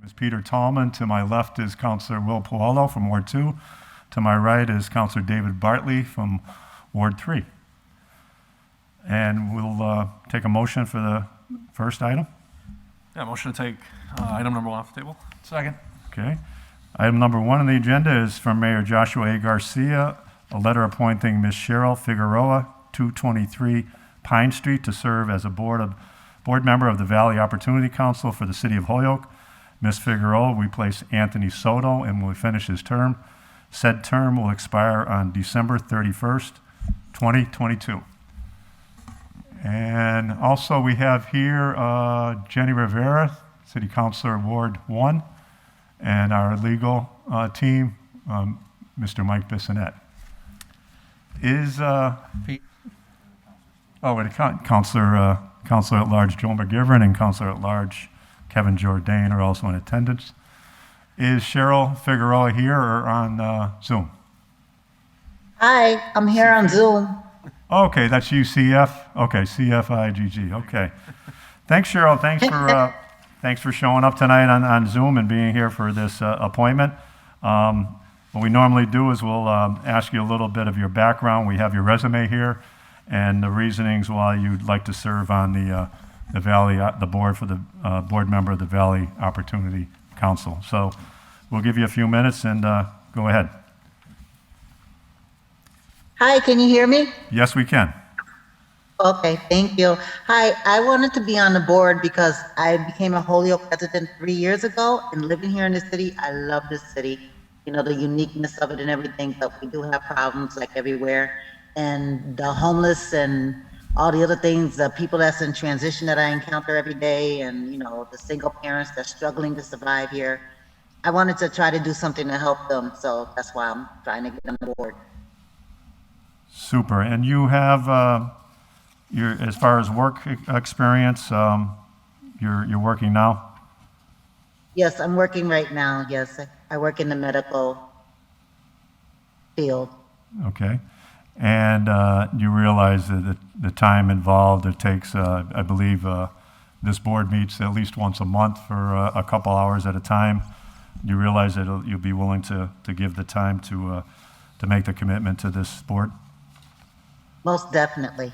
is Peter Tallman. To my left is Councilor Will Puello from Ward 2. To my right is Councilor David Bartley from Ward 3. And we'll take a motion for the first item. Yeah, motion to take item number 1 off the table. Second. Okay. Item number 1 on the agenda is from Mayor Joshua A. Garcia, a letter appointing Ms. Cheryl Figueroa, 223 Pine Street, to serve as a board member of the Valley Opportunity Council for the City of Holyoke. Ms. Figueroa will replace Anthony Soto and will finish his term. Said term will expire on December 31st, 2022. And also we have here Jenny Rivera, City Councilor, Ward 1, and our legal team, Mr. Mike Bissonette. Is, Councilor at Large Joe McGivern and Councilor at Large Kevin Jourdain are also in attendance. Is Cheryl Figueroa here or on Zoom? Hi, I'm here on Zoom. Okay, that's UCF. Okay, CFIGG. Okay. Thanks, Cheryl. Thanks for showing up tonight on Zoom and being here for this appointment. What we normally do is we'll ask you a little bit of your background. We have your resume here and the reasonings why you'd like to serve on the Valley, the board for the board member of the Valley Opportunity Council. So we'll give you a few minutes and go ahead. Hi, can you hear me? Yes, we can. Okay, thank you. Hi, I wanted to be on the board because I became a Holyoke resident 3 years ago, and living here in the city, I love this city. You know, the uniqueness of it and everything, but we do have problems like everywhere. And the homeless and all the other things, the people that's in transition that I encounter every day, and, you know, the single parents that's struggling to survive here. I wanted to try to do something to help them, so that's why I'm trying to get on board. Super. And you have, as far as work experience, you're working now? Yes, I'm working right now. Yes, I work in the medical field. Okay. And you realize that the time involved, it takes, I believe, this board meets at least once a month for a couple hours at a time. You realize that you'll be willing to give the time to make the commitment to this board? Most definitely.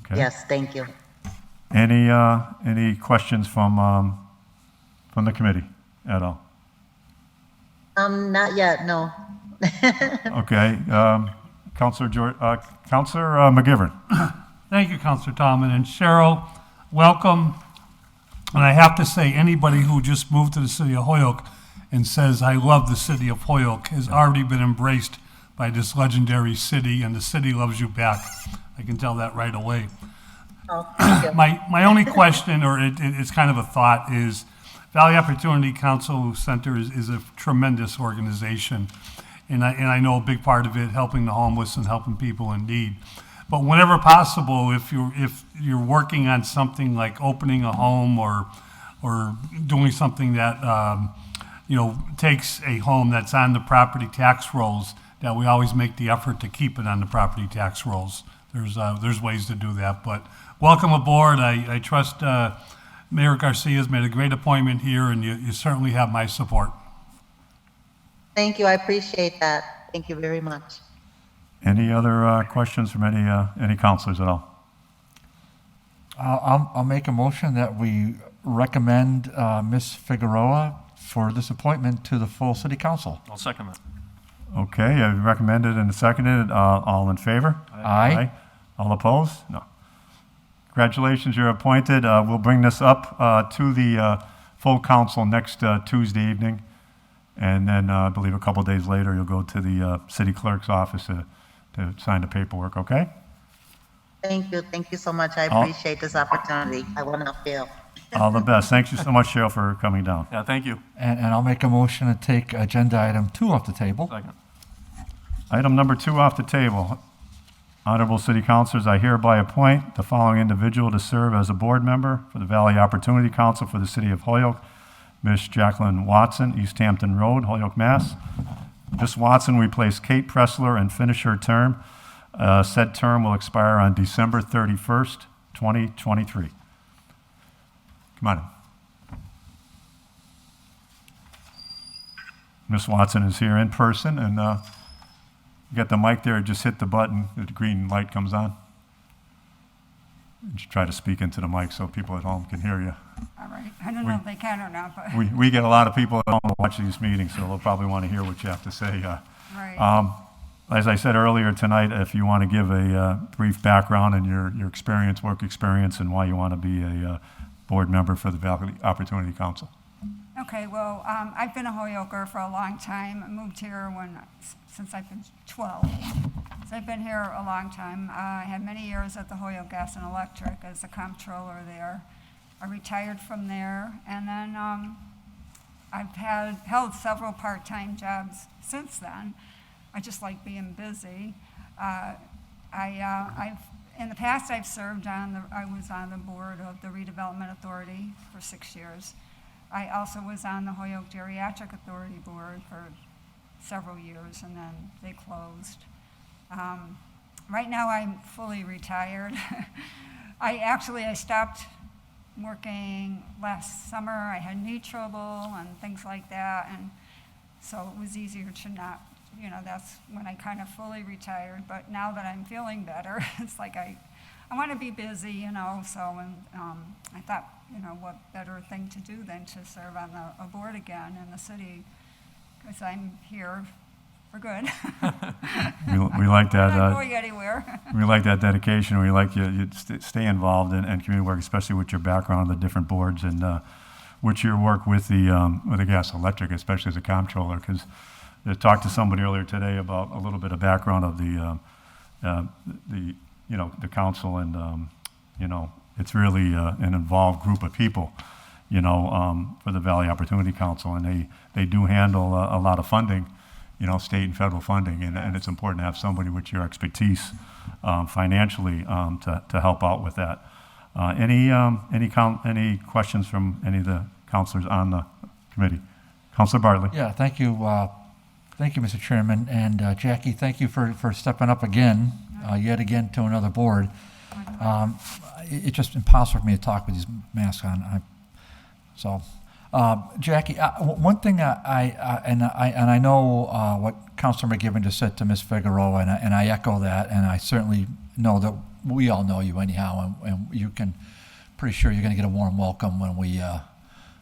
Okay. Yes, thank you. Any questions from the committee at all? Not yet, no. Okay. Councilor McGivern. Thank you, Councilor Tallman. And Cheryl, welcome. And I have to say, anybody who just moved to the city of Holyoke and says, I love the city of Holyoke, has already been embraced by this legendary city, and the city loves you back. I can tell that right away. Oh, thank you. My only question, or it's kind of a thought, is Valley Opportunity Council Center is a tremendous organization. And I know a big part of it, helping the homeless and helping people in need. But whenever possible, if you're working on something like opening a home or doing something that takes a home that's on the property tax rolls, that we always make the effort to keep it on the property tax rolls. There's ways to do that. But welcome aboard. I trust Mayor Garcia's made a great appointment here, and you certainly have my support. Thank you, I appreciate that. Thank you very much. Any other questions from any councilors at all? I'll make a motion that we recommend Ms. Figueroa for this appointment to the full city council. I'll second that. Okay, I've recommended and seconded. All in favor? Aye. All opposed? No. Congratulations, you're appointed. We'll bring this up to the full council next Tuesday evening. And then I believe a couple days later, you'll go to the city clerk's office to sign the paperwork, okay? Thank you. Thank you so much. I appreciate this opportunity. I want to appeal. All the best. Thank you so much, Cheryl, for coming down. Yeah, thank you. And I'll make a motion to take agenda item 2 off the table. Second. Item number 2 off the table. Honorable City Councilors, I hereby appoint the following individual to serve as a board member for the Valley Opportunity Council for the City of Holyoke. Ms. Jacqueline Watson, East Hampton Road, Holyoke, Mass. Ms. Watson replaced Kate Pressler and finish her term. Said term will expire on December 31st, 2023. Come on in. Miss Watson is here in person, and you got the mic there, just hit the button, the green light comes on. And you try to speak into the mic so people at home can hear you. All right. I don't know if they can or not, but, We get a lot of people at home to watch these meetings, so they'll probably want to hear what you have to say. right. As I said earlier tonight, if you want to give a brief background and your experience, work experience, and why you want to be a board member for the Valley Opportunity Council. Okay, well, I've been a Holyoker for a long time. I moved here since I've been 12. So I've been here a long time. I had many years at the Holyoke Gas and Electric as a comptroller there. I retired from there, and then I've held several part-time jobs since then. I just like being busy. In the past, I was on the board of the Redevelopment Authority for 6 years. I also was on the Holyoke Geriatric Authority Board for several years, and then they closed. Right now, I'm fully retired. I stopped working last summer. I had knee trouble and things like that, and so it was easier to not, that's when I kind of fully retired. But now that I'm feeling better, it's like I want to be busy, so, and I thought, what better thing to do than to serve on a board again in the city, because I'm here for good. We like that. I'm not going anywhere. We like that dedication. We like you stay involved in community work, especially with your background on the different boards and with your work with the gas electric, especially as a comptroller. Because I talked to somebody earlier today about a little bit of background of the council, and it's really an involved group of people, for the Valley Opportunity Council, and they do handle a lot of funding, state and federal funding, and it's important to have somebody with your expertise financially to help out with that. Any questions from any of the councilors on the committee? Councilor Bartley. Yeah, thank you. Thank you, Mr. Chairman. And Jackie, thank you for stepping up again, yet again, to another board. It's just impossible for me to talk with these masks on. Jackie, one thing I know what Councilor McGivern just said to Ms. Figueroa, and I echo that, and I certainly know that we all know you anyhow, and you can, pretty sure you're going to get a warm welcome when we,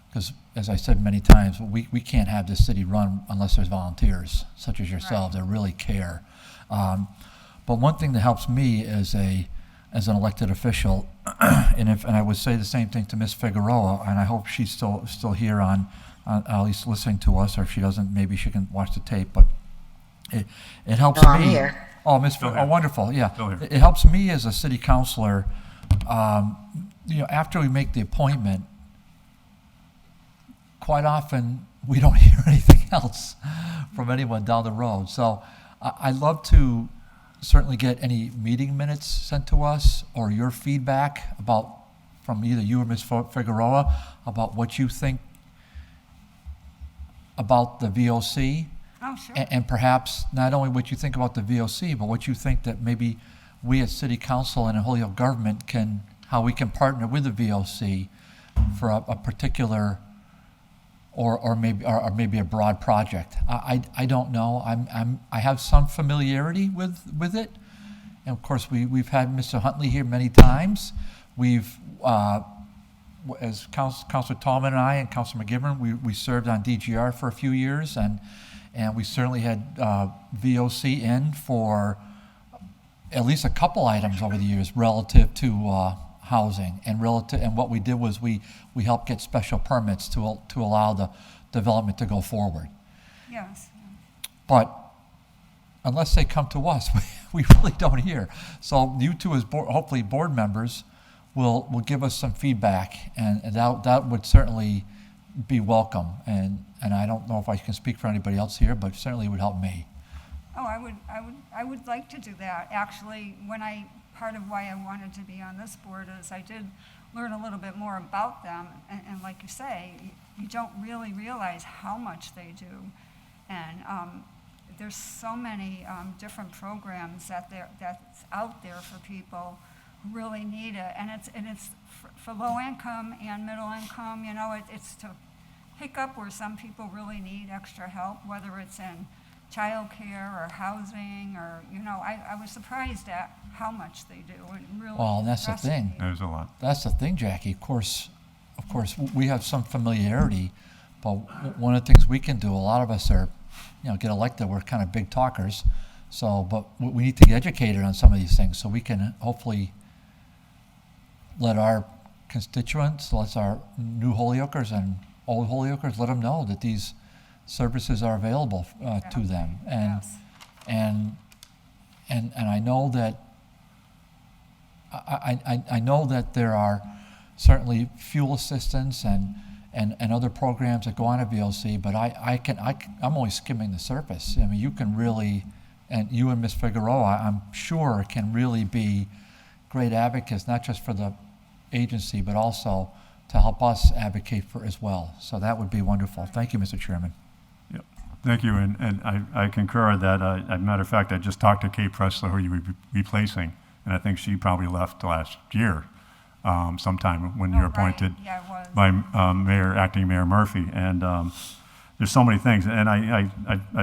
because as I said many times, we can't have this city run unless there's volunteers such as yourselves that really care. But one thing that helps me as an elected official, and I would say the same thing to Ms. Figueroa, and I hope she's still here on at least listening to us, or if she doesn't, maybe she can watch the tape. But it helps me. I'm here. Oh, Ms. Oh, wonderful. Yeah, Still here. it helps me as a city councilor. After we make the appointment, quite often we don't hear anything else from anyone down the road. So I'd love to certainly get any meeting minutes sent to us, or your feedback from either you or Ms. Figueroa about what you think about the VOC. Oh, sure. And perhaps not only what you think about the VOC, but what you think that maybe we as City Council and in Holyoke government how we can partner with the VOC for a particular or maybe a broad project. I don't know. I have some familiarity with it, and of course we've had Mr. Huntley here many times. We've as Councilor Tallman and I and Councilor McGivern, we served on DGR for a few years, and we certainly had VOC in for at least a couple items over the years relative to housing, and what we did was we helped get special permits to allow the development to go forward. Yes. But unless they come to us, we really don't hear. So you two, as hopefully board members, will give us some feedback, and that would certainly be welcome. And I don't know if I can speak for anybody else here, but certainly would help me. Oh, I would like to do that. Actually, part of why I wanted to be on this board is I did learn a little bit more about them, and like you say, you don't really realize how much they do, and there's so many different programs that's out there for people who really need it, and it's for low income and middle income. It's to pick up where some people really need extra help, whether it's in childcare or housing or, I was surprised at how much they do. It really Well, and that's the impressed thing. me. There's a lot. That's the thing, Jackie. Of course, we have some familiarity, but one of the things we can do, a lot of us are, get elected, we're kind of big talkers. So, but we need to get educated on some of these things so we can hopefully let our constituents, let our new Holyoakers and old Holyoakers, let them know that these services are available to them. And, Yes. and I know that I know that there are certainly fuel assistance and other programs that go on at VOC, but I'm only skimming the surface. I mean, you can really, and you and Ms. Figueroa, I'm sure, can really be great advocates, not just for the agency, but also to help us advocate for as well. So that would be wonderful. Thank you, Mr. Chairman. Yep. Thank you, and I concur with that. As a matter of fact, I just talked to Kate Pressler, who you're replacing, and I think she probably left last year, sometime when you were Oh, right. appointed Yeah, it was. by Acting Mayor Murphy. And there's so many things, and I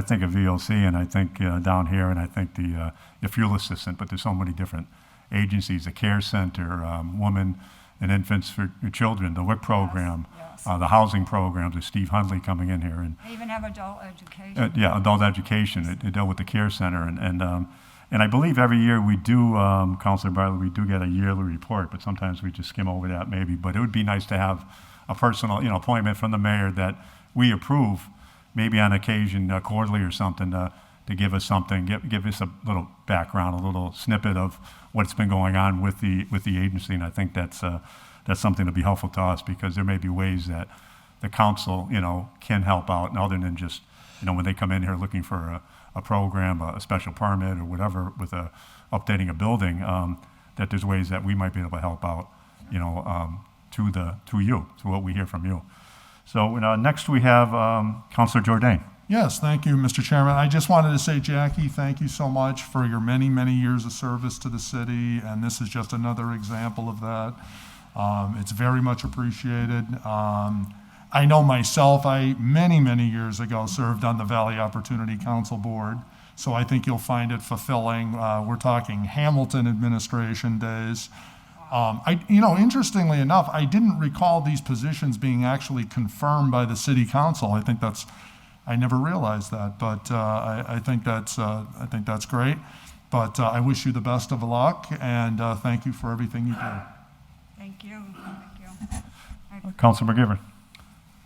think of VOC, and I think down here, and I think the fuel assistant, but there's so many different agencies, the care center, women and infants for children, the WIC program, yes. the housing programs, with Steve Hundley coming in here, and They even have adult education. yeah, adult education. It dealt with the care center, and I believe every year we do, Councilor Bartley, we do get a yearly report, but sometimes we just skim over that maybe. But it would be nice to have a personal, appointment from the mayor that we approve, maybe on occasion quarterly or something, to give us something, give us a little background, a little snippet of what's been going on with the agency. And I think that's something to be helpful to us, because there may be ways that the council, can help out, and other than just, when they come in here looking for a program, a special permit or whatever with updating a building, that there's ways that we might be able to help out, to what we hear from you. So next we have Councilor Jordan. Yes, thank you, Mr. Chairman. I just wanted to say, Jackie, thank you so much for your many, many years of service to the city, and this is just another example of that. It's very much appreciated. I know myself, many, many years ago served on the Valley Opportunity Council Board, so I think you'll find it fulfilling. We're talking Hamilton administration days. Interestingly enough, I didn't recall these positions being actually confirmed by the city council. I never realized that, but I think that's great. But I wish you the best of luck, and thank you for everything you do. Thank you. Councilor McGivern.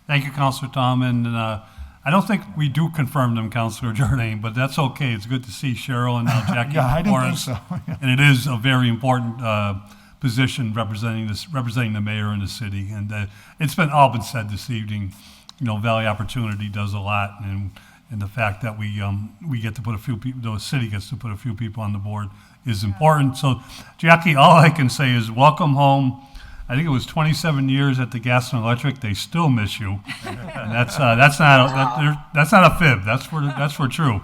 Thank you, Councilor Tom, and I don't think we do confirm them, Councilor Jordan, but that's okay. It's good to see Cheryl and now Jackie Yeah, I didn't before think us. so. Yeah. And it is a very important position representing the mayor and the city. And it's all been said this evening. Valley Opportunity does a lot, and the fact that we get to put a few people, the city gets to put a few people on the board is important. So, Jackie, all I can say is welcome home. I think it was 27 years at the Gas and Electric. They still miss you, and that's not a fib. That's for true,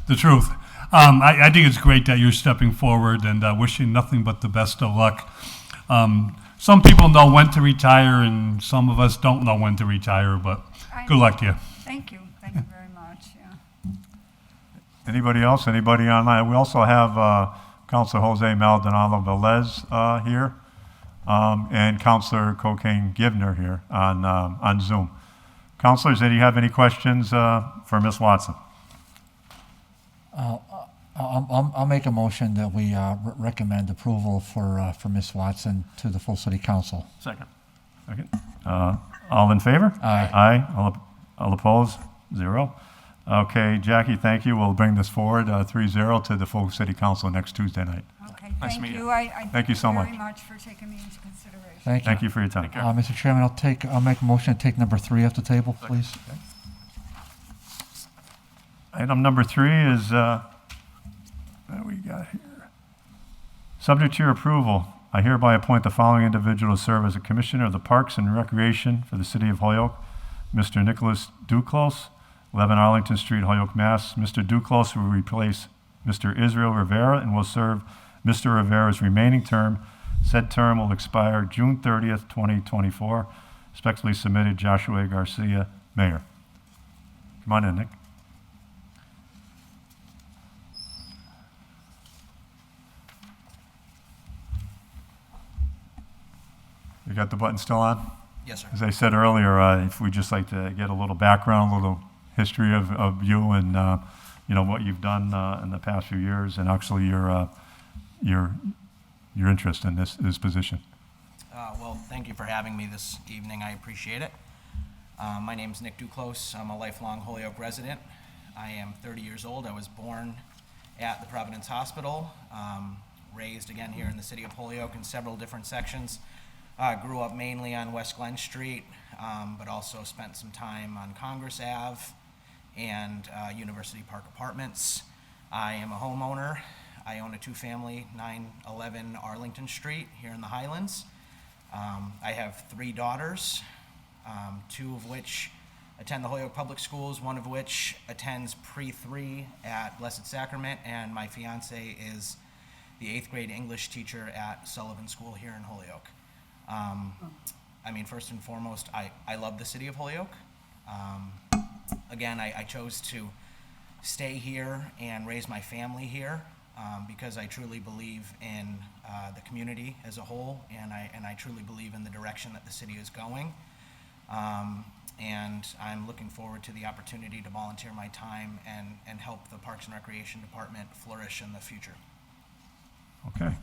the truth. I think it's great that you're stepping forward, and wishing nothing but the best of luck. Some people know when to retire, and some of us don't know when to retire. But good luck to you. Thank you. Thank you very much. Yeah. Anybody else? Anybody online? We also have Councilor Jose Maldonado Velez here, and Councilor Cocaine Givner here on Zoom. Councilors, do you have any questions for Ms. Watson? I'll make a motion that we recommend approval for Ms. Watson to the full city council. Second. Second. All in favor? Aye. Aye. All opposed? 0. Okay, Jackie, thank you. We'll bring this forward 3-0 to the full city council next Tuesday night. Okay. Nice to Thank meet you. you. I Thank you so very much. much for taking me into consideration. Thank you. Thank you for your time. Take care. Mr. Chairman, I'll make a motion to take number 3 off the table, please. Item number 3 is, what we got here? Subject to your approval, I hereby appoint the following individual to serve as a Commissioner of the Parks and Recreation for the City of Holyoke. Mr. Nicholas Duclos, 11 Arlington Street, Holyoke, Mass. Mr. Duclos will replace Mr. Israel Rivera and will serve Mr. Rivera's remaining term. Said term will expire June 30th, 2024. Respectfully submitted, Joshua Garcia, mayor. Come on in, Nick. You got the button still on? Yes, sir. As I said earlier, if we'd just like to get a little background, a little history of you and, what you've done in the past few years, and actually your interest in this position. Well, thank you for having me this evening. I appreciate it. My name's Nick Duclos. I'm a lifelong Holyoke resident. I am 30 years old. I was born at the Providence Hospital, raised again here in the city of Holyoke in several different sections. Grew up mainly on West Glen Street, but also spent some time on Congress Ave and University Park Apartments. I am a homeowner. I own a two-family, 911 Arlington Street here in the Highlands. I have 3 daughters, 2 of which attend the Holyoke Public Schools, 1 of which attends pre-3 at Blessed Sacrament, and my fiance is the 8th grade English teacher at Sullivan School here in Holyoke. First and foremost, I love the city of Holyoke. Again, I chose to stay here and raise my family here because I truly believe in the community as a whole, and I truly believe in the direction that the city is going. And I'm looking forward to the opportunity to volunteer my time and help the Parks and Recreation Department flourish in the future. Okay.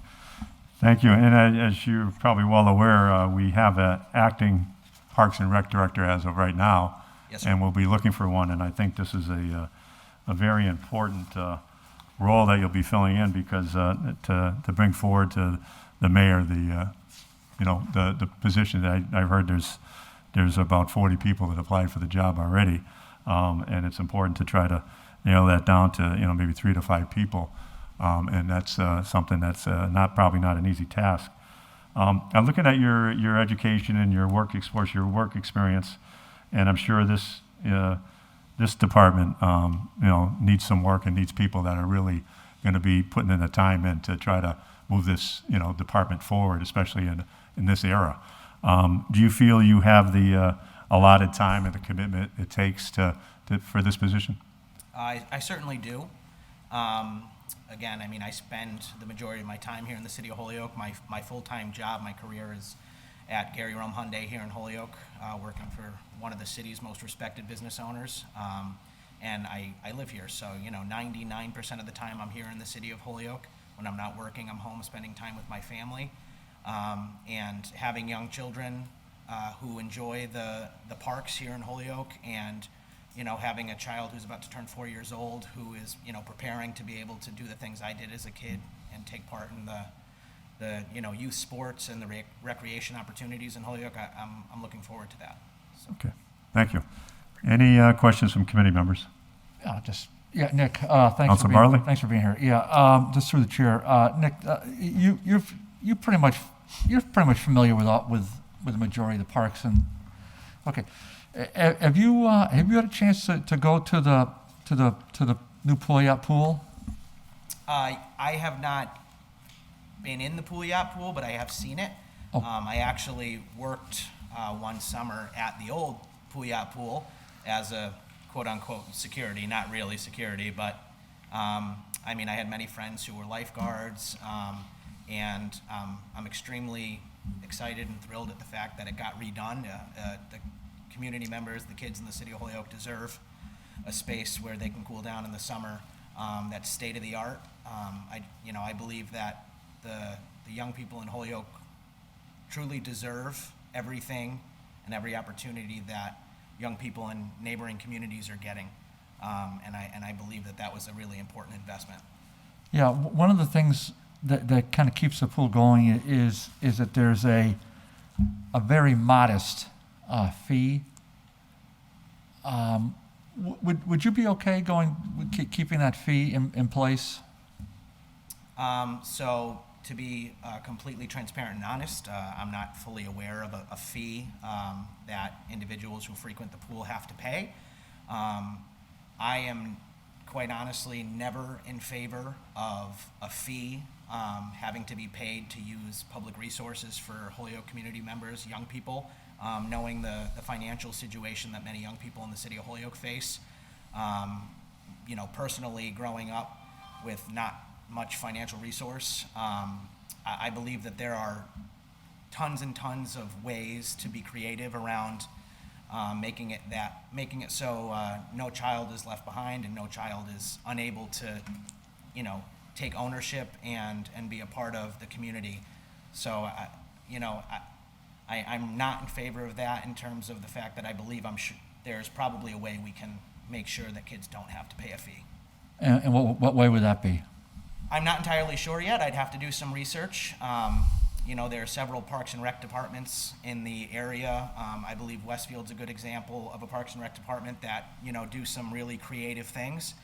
Thank you. And as you're probably well aware, we have an acting Parks and Rec director as of right now. Yes, sir. And we'll be looking for one. And I think this is a very important role that you'll be filling in because to bring forward to the mayor the position that I've heard there's about 40 people that applied for the job already. And it's important to try to nail that down to maybe 3 to 5 people. And that's something that's probably not an easy task. I'm looking at your education and your work experience, and I'm sure this department needs some work and needs people that are really going to be putting in the time in to try to move this department forward, especially in this era. Do you feel you have the allotted time and the commitment it takes for this position? I certainly do. Again, I spend the majority of my time here in the city of Holyoke. My full-time job, my career is at Gary Rome Hyundai here in Holyoke, working for one of the city's most respected business owners. And I live here, so 99% of the time I'm here in the city of Holyoke. When I'm not working, I'm home spending time with my family. And having young children who enjoy the parks here in Holyoke, and having a child who's about to turn 4 years old who is, preparing to be able to do the things I did as a kid and take part in the youth sports and the recreation opportunities in Holyoke, I'm looking forward to that. So. Okay, thank you. Any questions from committee members? Nick, Councilor Bartley? thanks for being here. Yeah, just through the chair, Nick, you're pretty much familiar with the majority of the parks and okay. Have you had a chance to go to the new pool yacht pool? I have not been in the pool yacht pool, but I have seen it. Oh. I actually worked one summer at the old pool yacht pool as a quote-unquote security, not really security, but I had many friends who were lifeguards, and I'm extremely excited and thrilled at the fact that it got redone. The community members, the kids in the city of Holyoke deserve a space where they can cool down in the summer that's state of the art. I believe that the young people in Holyoke truly deserve everything and every opportunity that young people in neighboring communities are getting. And I believe that was a really important investment. Yeah, one of the things that kind of keeps the pool going is that there's a very modest fee. Would you be okay keeping that fee in place? So to be completely transparent and honest, I'm not fully aware of a fee that individuals who frequent the pool have to pay. I am quite honestly never in favor of a fee having to be paid to use public resources for Holyoke community members, young people. knowing the financial situation that many young people in the city of Holyoke face. Personally growing up with not much financial resource, I believe that there are tons and tons of ways to be creative around making it so no child is left behind and no child is unable to, take ownership and be a part of the community. So, I'm not in favor of that in terms of the fact that I believe there's probably a way we can make sure that kids don't have to pay a fee. And what way would that be? I'm not entirely sure yet. I'd have to do some research. There are several Parks and Rec departments in the area. I believe Westfield's a good example of a Parks and Rec department that, do some really creative things.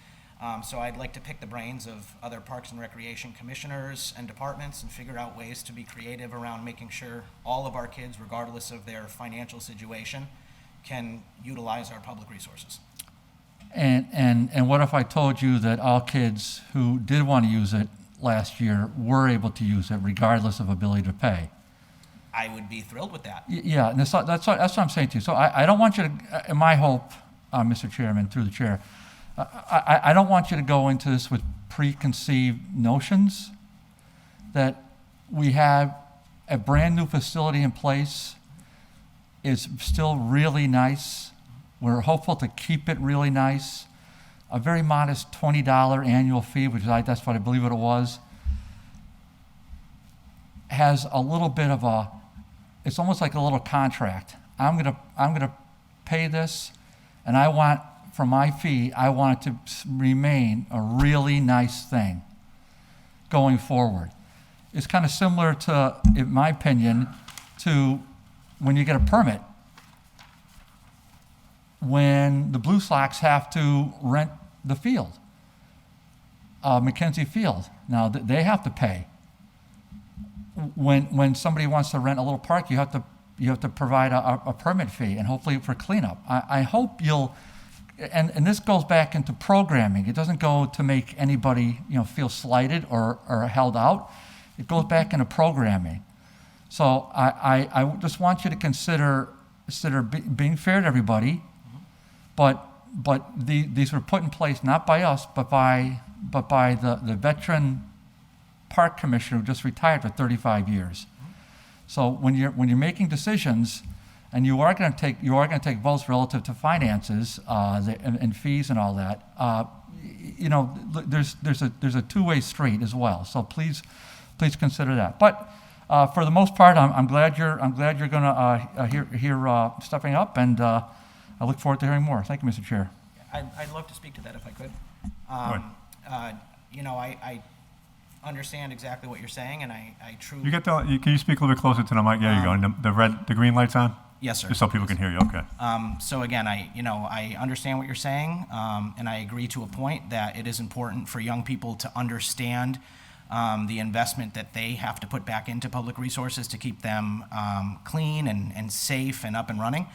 So I'd like to pick the brains of other Parks and Recreation commissioners and departments and figure out ways to be creative around making sure all of our kids, regardless of their financial situation, can utilize our public resources. And what if I told you that all kids who did want to use it last year were able to use it regardless of ability to pay? I would be thrilled with that. Yeah, and that's what I'm saying to you. So I don't want you to, in my hope, Mr. Chairman, through the chair, I don't want you to go into this with preconceived notions that we have a brand new facility in place. It's still really nice. We're hopeful to keep it really nice. A very modest $20 annual fee, that's what I believe it was, has a little bit of it's almost like a little contract. I'm gonna pay this, and I want, for my fee, I want it to remain a really nice thing going forward. It's kind of similar to, in my opinion, to when you get a permit. When the Blue Sox have to rent the field, Mackenzie Field. Now, they have to pay. When somebody wants to rent a little park, you have to provide a permit fee, and hopefully for cleanup. I hope you'll, and this goes back into programming. It doesn't go to make anybody feel slighted or held out. It goes back into programming. So I just want you to consider being fair to everybody. But these were put in place not by us, but by the veteran park commissioner who just retired for 35 years. So when you're making decisions, and you are going to take votes relative to finances and fees and all that, there's a two-way street as well. So please consider that. But for the most part, I'm glad you're going to hear stepping up, and I look forward to hearing more. Thank you, Mr. Chair. I'd love to speak to that if I could. I understand exactly what you're saying, and I truly. Can you speak a little bit closer to the mic? There you go. And the green light's on? Yes, sir. Just so people can hear you. Okay. So again, I understand what you're saying, and I agree to a point that it is important for young people to understand the investment that they have to put back into public resources to keep them clean and safe and up and running.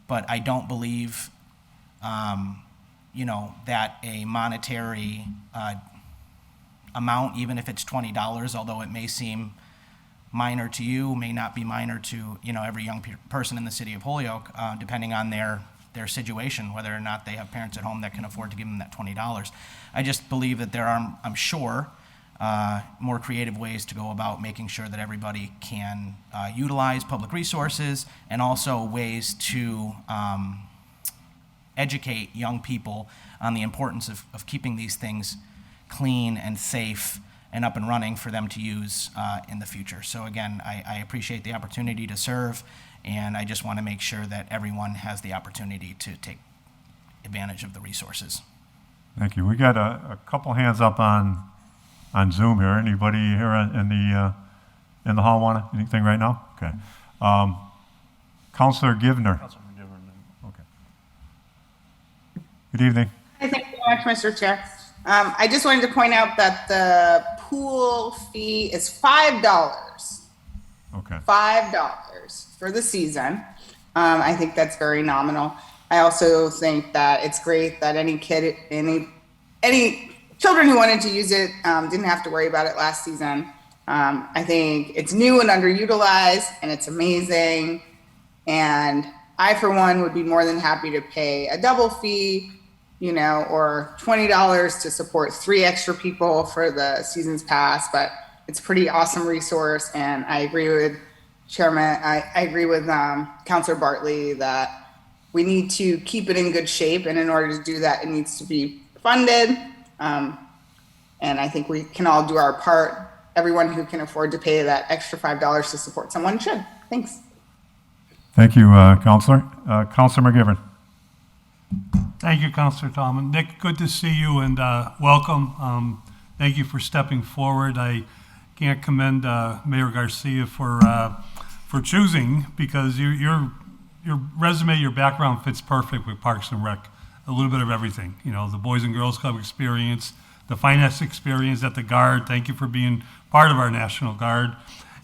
But I don't believe, that a monetary amount, even if it's $20, although it may seem minor to you, may not be minor to every young person in the city of Holyoke, depending on their situation, whether or not they have parents at home that can afford to give them that $20. I just believe that there are, I'm sure, more creative ways to go about making sure that everybody can utilize public resources, and also ways to educate young people on the importance of keeping these things clean and safe and up and running for them to use in the future. So again, I appreciate the opportunity to serve, and I just want to make sure that everyone has the opportunity to take advantage of the resources. Thank you. We got a couple hands up on Zoom here. Anybody here in the hall want anything right now? Okay. Councilor Givner. Okay. Good evening. Hi, thank you very much, Mr. Chair. I just wanted to point out that the pool fee is $5. Okay. $5 for the season. I think that's very nominal. I also think that it's great that any children who wanted to use it didn't have to worry about it last season. I think it's new and underutilized, and it's amazing. And I, for one, would be more than happy to pay a double fee, or $20 to support 3 extra people for the season's pass. But it's a pretty awesome resource. And I agree with Chairman, I agree with Councilor Bartley that we need to keep it in good shape. And in order to do that, it needs to be funded. And I think we can all do our part. Everyone who can afford to pay that extra $5 to support someone should. Thanks. Thank you, Counselor. Counselor McGivern. Thank you, Counselor Tallman. Nick, good to see you and welcome. Thank you for stepping forward. I can't commend Mayor Garcia for choosing, because your resume, your background fits perfect with Parks and Rec. A little bit of everything, the Boys and Girls Club experience, the finance experience at the Guard. Thank you for being part of our National Guard.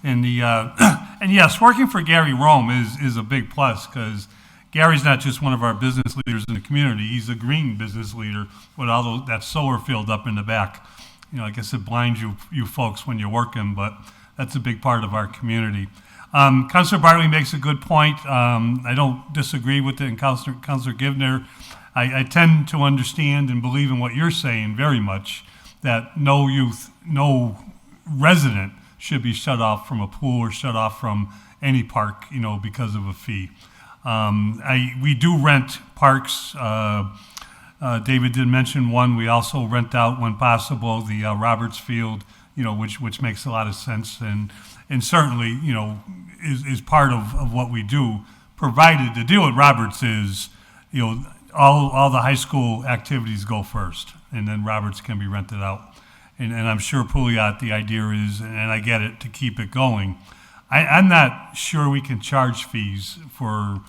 And and yes, working for Gary Rome is a big plus, because Gary's not just one of our business leaders in the community. He's a green business leader with all that solar field up in the back. I guess it blinds you folks when you're working, but that's a big part of our community. Councilor Bartley makes a good point. I don't disagree with it, and Councilor Givner, I tend to understand and believe in what you're saying very much, that no resident should be shut off from a pool or shut off from any park, because of a fee. We do rent parks. David did mention one. We also rent out, when possible, the Roberts Field, which makes a lot of sense, and certainly, is part of what we do, provided the deal with Roberts is, all the high school activities go first, and then Roberts can be rented out. And I'm sure Pouliot, the idea is, and I get it, to keep it going. I'm not sure we can charge fees for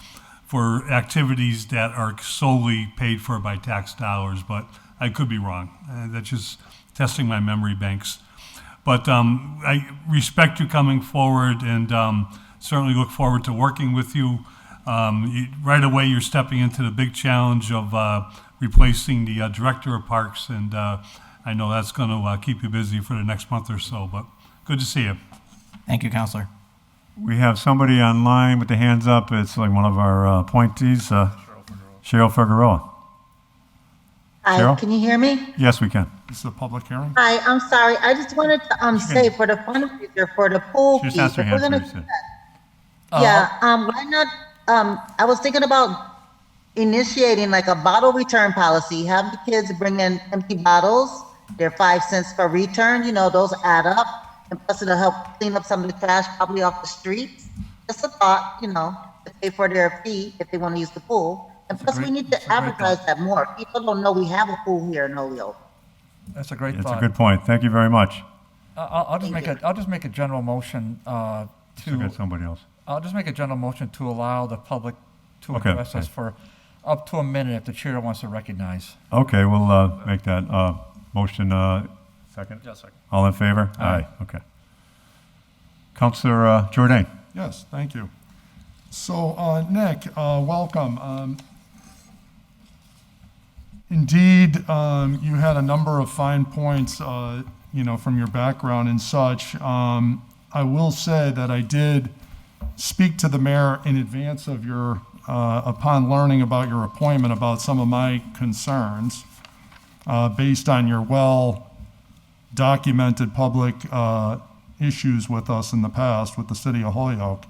activities that are solely paid for by tax dollars, but I could be wrong. That's just testing my memory banks. But I respect you coming forward, and certainly look forward to working with you. Right away, you're stepping into the big challenge of replacing the director of parks, and I know that's going to keep you busy for the next month or so, but good to see you. Thank you, Counselor. We have somebody online with the hands up. It's like one of our appointees, Cheryl Figueroa. Hi, Cheryl? can you hear me? Yes, we can. This is a public hearing? Hi, I'm sorry. I just wanted to say for the fundraiser for the pool Just fee, ask her if we're hand gonna first, do yeah. that. Yeah, why not, I was thinking about initiating like a bottle return policy. Have the kids bring in empty bottles. They're 5 cents per return, those add up. And plus it'll help clean up some of the trash probably off the streets. Just a thought, to pay for their fee if they want to use the pool. And plus we need to advertise that more. People don't know we have a pool here in Holyoke. That's a great It's thought. a good point. Thank you very much. I'll just make a general motion Still got somebody else. I'll just make a general motion to allow the public to Okay, address us okay. for up to a minute if the chair wants to recognize. Okay, we'll make that motion. Second? Yes, second. All in favor? Aye. Okay. Councilor Jordan. Yes, thank you. So, Nick, welcome. Indeed, you had a number of fine points, from your background and such. I will say that I did speak to the mayor in advance of your, upon learning about your appointment, about some of my concerns, based on your well-documented public issues with us in the past with the city of Holyoke.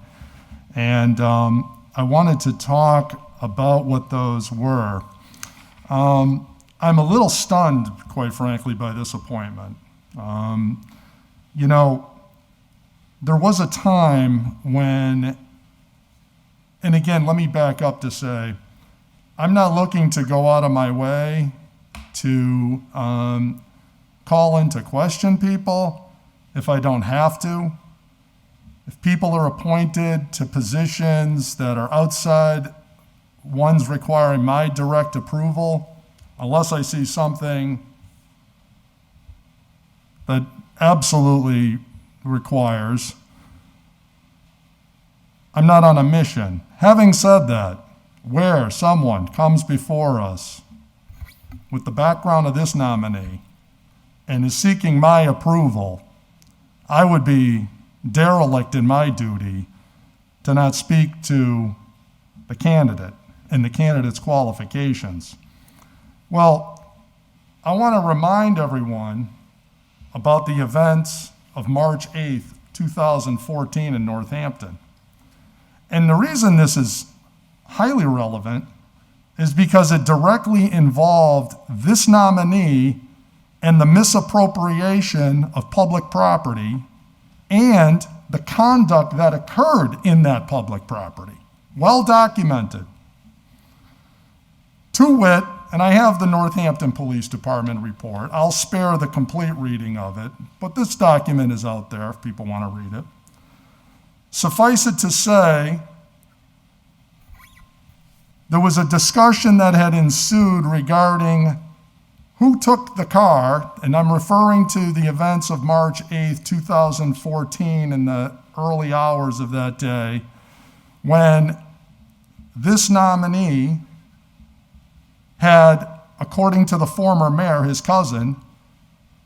And I wanted to talk about what those were. I'm a little stunned, quite frankly, by this appointment. There was a time when, and again, let me back up to say, I'm not looking to go out of my way to call in to question people if I don't have to. If people are appointed to positions that are outside ones requiring my direct approval, unless I see something that absolutely requires, I'm not on a mission. Having said that, where someone comes before us with the background of this nominee and is seeking my approval, I would be derelict in my duty to not speak to the candidate and the candidate's qualifications. Well, I want to remind everyone about the events of March 8th, 2014 in Northampton. And the reason this is highly relevant is because it directly involved this nominee and the misappropriation of public property and the conduct that occurred in that public property. Well documented. To wit, and I have the Northampton Police Department report. I'll spare the complete reading of it, but this document is out there if people want to read it. Suffice it to say, there was a discussion that had ensued regarding who took the car, and I'm referring to the events of March 8th, 2014, in the early hours of that day, when this nominee had, according to the former mayor, his cousin,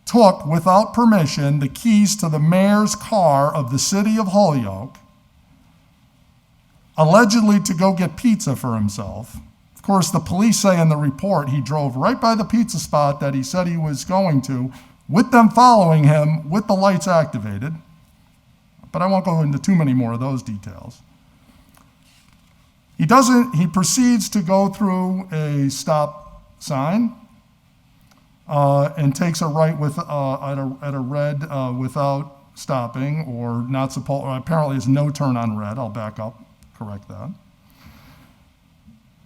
took, without permission, the keys to the mayor's car of the city of Holyoke, allegedly to go get pizza for himself. Of course, the police say in the report he drove right by the pizza spot that he said he was going to, with them following him, with the lights activated. But I won't go into too many more of those details. He proceeds to go through a stop sign and takes a right at a red without stopping, or not supposed, apparently it's no turn on red. I'll back up, correct that.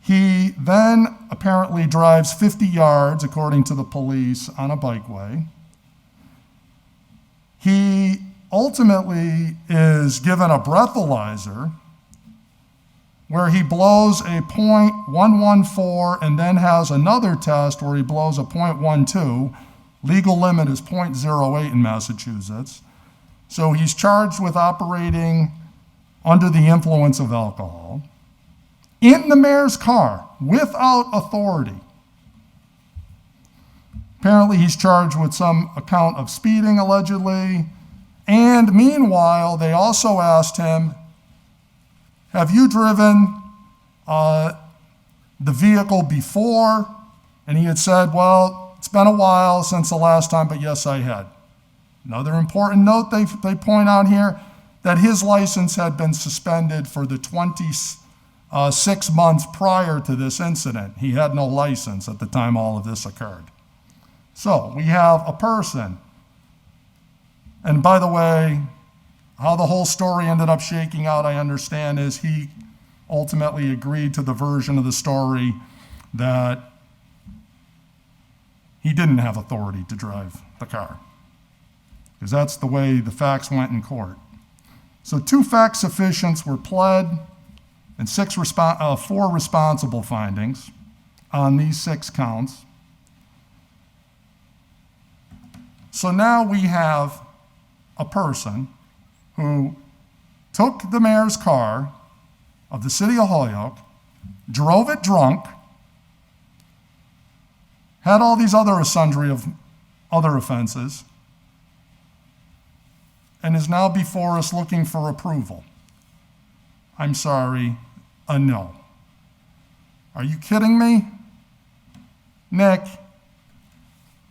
He then apparently drives 50 yards, according to the police, on a bikeway. He ultimately is given a breathalyzer where he blows a .114 and then has another test where he blows a .12. Legal limit is .08 in Massachusetts. So he's charged with operating under the influence of alcohol in the mayor's car without authority. Apparently he's charged with some account of speeding, allegedly. And meanwhile, they also asked him, have you driven the vehicle before? And he had said, well, it's been a while since the last time, but yes, I had. Another important note they point out here, that his license had been suspended for the 26 months prior to this incident. He had no license at the time all of this occurred. So we have a person, and by the way, how the whole story ended up shaking out, I understand, is he ultimately agreed to the version of the story that he didn't have authority to drive the car, because that's the way the facts went in court. So 2 fact sufficients were pled and 4 responsible findings on these 6 counts. So now we have a person who took the mayor's car of the city of Holyoke, drove it drunk, had all these other sundry of other offenses, and is now before us looking for approval. I'm sorry, a no. Are you kidding me? Nick,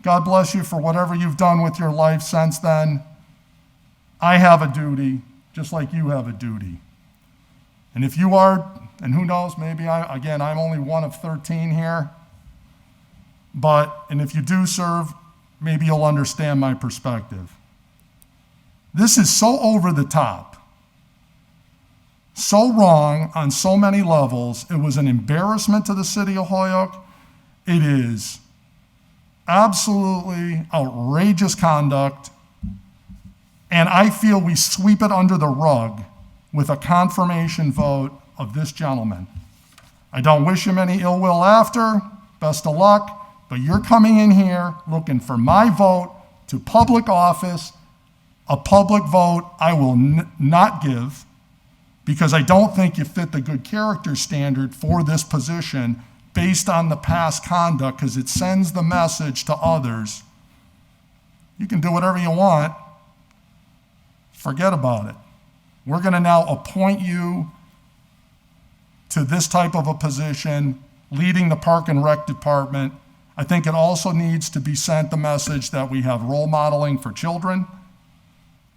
God bless you for whatever you've done with your life since then. I have a duty, just like you have a duty. And if you are, and who knows, maybe I'm only one of 13 here, and if you do serve, maybe you'll understand my perspective. This is so over the top, so wrong on so many levels. It was an embarrassment to the city of Holyoke. It is absolutely outrageous conduct, and I feel we sweep it under the rug with a confirmation vote of this gentleman. I don't wish him any ill will after, best of luck, but you're coming in here looking for my vote to public office, a public vote I will not give, because I don't think you fit the good character standard for this position based on the past conduct, because it sends the message to others, you can do whatever you want, forget about it. We're going to now appoint you to this type of a position, leading the Park and Rec Department. I think it also needs to be sent the message that we have role modeling for children.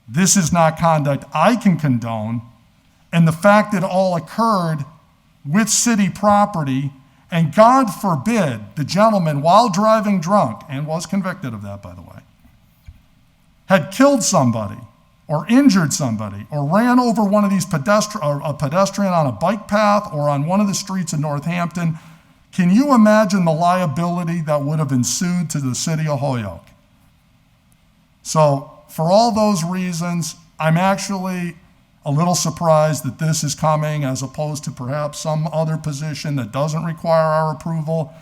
This is not conduct I can condone, and the fact that it all occurred with city property, and God forbid the gentleman, while driving drunk, and was convicted of that, by the way, had killed somebody or injured somebody or ran over one of these a pedestrian on a bike path or on one of the streets in Northampton. Can you imagine the liability that would have ensued to the city of Holyoke? So for all those reasons, I'm actually a little surprised that this is coming as opposed to perhaps some other position that doesn't require our approval.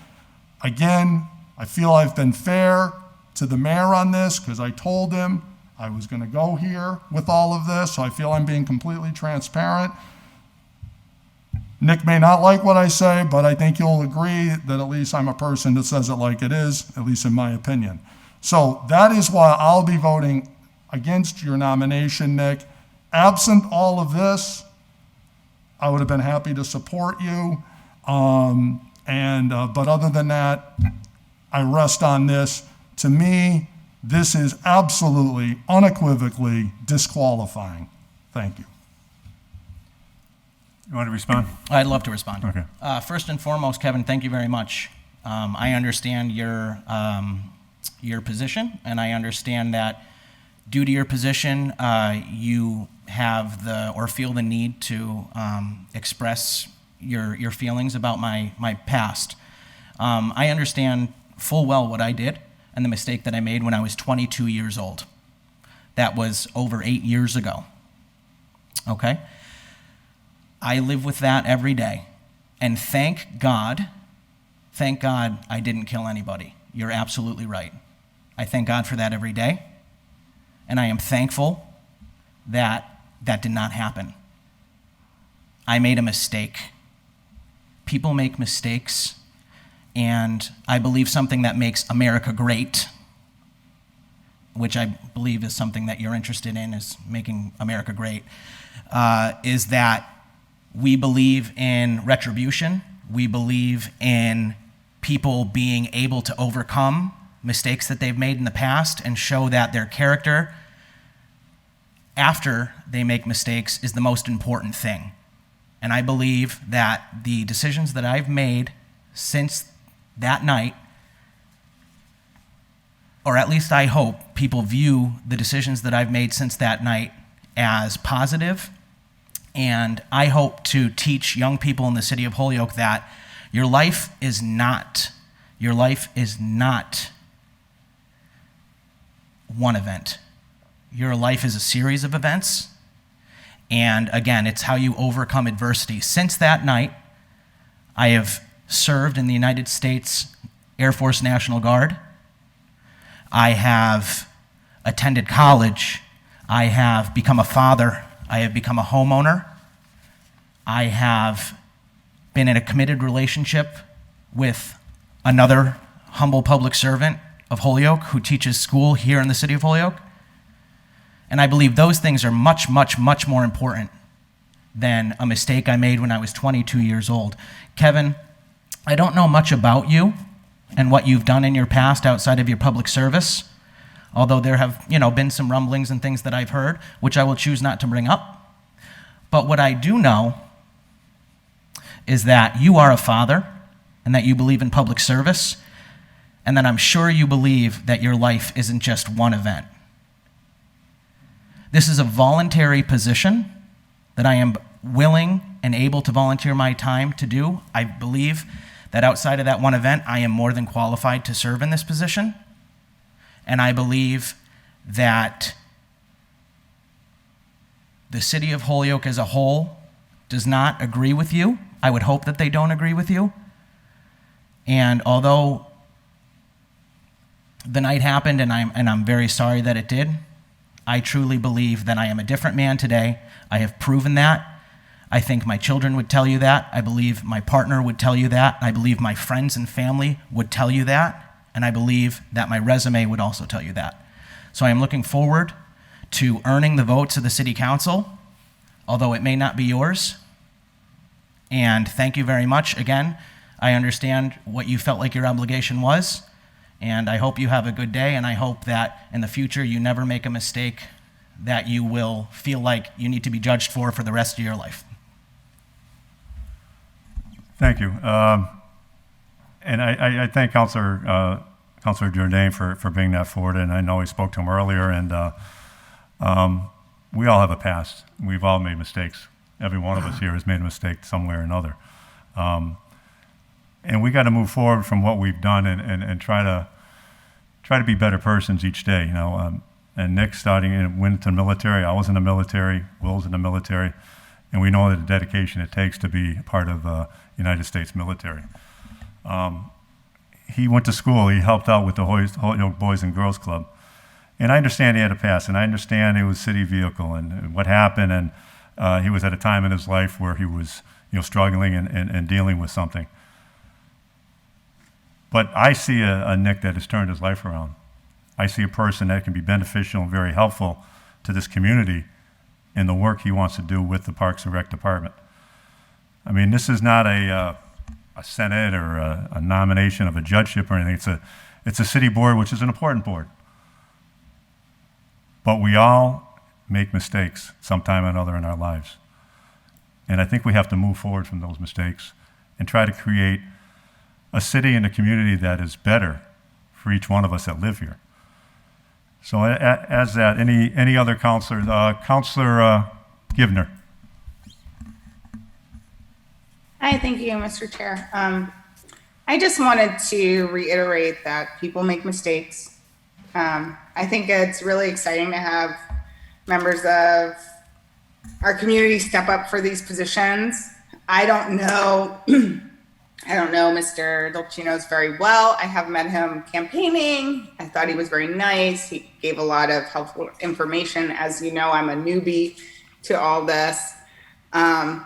Again, I feel I've been fair to the mayor on this because I told him I was going to go here with all of this, so I feel I'm being completely transparent. Nick may not like what I say, but I think you'll agree that at least I'm a person that says it like it is, at least in my opinion. So that is why I'll be voting against your nomination, Nick. Absent all of this, I would have been happy to support you. But other than that, I rest on this. To me, this is absolutely, unequivocally disqualifying. Thank you. You want to respond? I'd love to respond. Okay. First and foremost, Kevin, thank you very much. I understand your position, and I understand that due to your position, you have or feel the need to express your feelings about my past. I understand full well what I did and the mistake that I made when I was 22 years old. That was over 8 years ago. Okay? I live with that every day. And thank God I didn't kill anybody. You're absolutely right. I thank God for that every day. And I am thankful that that did not happen. I made a mistake. People make mistakes, and I believe something that makes America great, which I believe is something that you're interested in, is making America great, is that we believe in retribution. We believe in people being able to overcome mistakes that they've made in the past and show that their character after they make mistakes is the most important thing. And I believe that the decisions that I've made since that night, or at least I hope people view the decisions that I've made since that night as positive. And I hope to teach young people in the city of Holyoke that your life is not one event. Your life is a series of events. And again, it's how you overcome adversity. Since that night, I have served in the United States Air Force National Guard. I have attended college. I have become a father. I have become a homeowner. I have been in a committed relationship with another humble public servant of Holyoke who teaches school here in the city of Holyoke. And I believe those things are much, much, much more important than a mistake I made when I was 22 years old. Kevin, I don't know much about you and what you've done in your past outside of your public service, although there have, been some rumblings and things that I've heard, which I will choose not to bring up. But what I do know is that you are a father and that you believe in public service, and that I'm sure you believe that your life isn't just one event. This is a voluntary position that I am willing and able to volunteer my time to do. I believe that outside of that one event, I am more than qualified to serve in this position. And I believe that the city of Holyoke as a whole does not agree with you. I would hope that they don't agree with you. And although the night happened, and I'm very sorry that it did, I truly believe that I am a different man today. I have proven that. I think my children would tell you that. I believe my partner would tell you that. I believe my friends and family would tell you that. And I believe that my resume would also tell you that. So I am looking forward to earning the votes of the city council, although it may not be yours. And thank you very much again. I understand what you felt like your obligation was, and I hope you have a good day, and I hope that in the future you never make a mistake that you will feel like you need to be judged for the rest of your life. Thank you. And I thank Councilor Jordan for bringing that forward, and I know he spoke to him earlier, and we all have a past. We've all made mistakes. Every one of us here has made a mistake somewhere or another. And we got to move forward from what we've done and try to be better persons each day, you know. And Nick went into the military. I was in the military. Will's in the military. And we know the dedication it takes to be part of the United States military. He went to school. He helped out with the Holyoke Boys and Girls Club. And I understand he had a past, and I understand it was city vehicle and what happened. And he was at a time in his life where he was, struggling and dealing with something. But I see a Nick that has turned his life around. I see a person that can be beneficial and very helpful to this community in the work he wants to do with the Parks and Rec Department. I mean, this is not a Senate or a nomination of a judgeship or anything. It's a city board, which is an important board. But we all make mistakes sometime or another in our lives. And I think we have to move forward from those mistakes and try to create a city and a community that is better for each one of us that live here. So as that, any other counselors? Counselor Givner. Hi, thank you, Mr. Chair. I just wanted to reiterate that people make mistakes. I think it's really exciting to have members of our community step up for these positions. I don't know Mr. Dolcinos very well. I have met him campaigning. I thought he was very nice. He gave a lot of helpful information. As you know, I'm a newbie to all this. And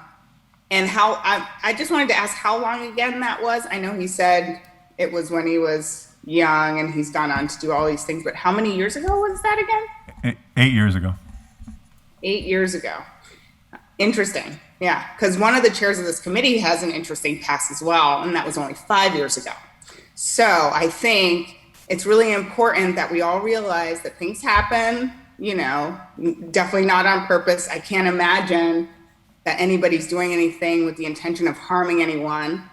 I just wanted to ask how long again that was. I know he said it was when he was young and he's gone on to do all these things, but how many years ago was that again? 8 years ago. 8 years ago. Interesting. Yeah, because one of the chairs of this committee has an interesting past as well, and that was only 5 years ago. So I think it's really important that we all realize that things happen, definitely not on purpose. I can't imagine that anybody's doing anything with the intention of harming anyone.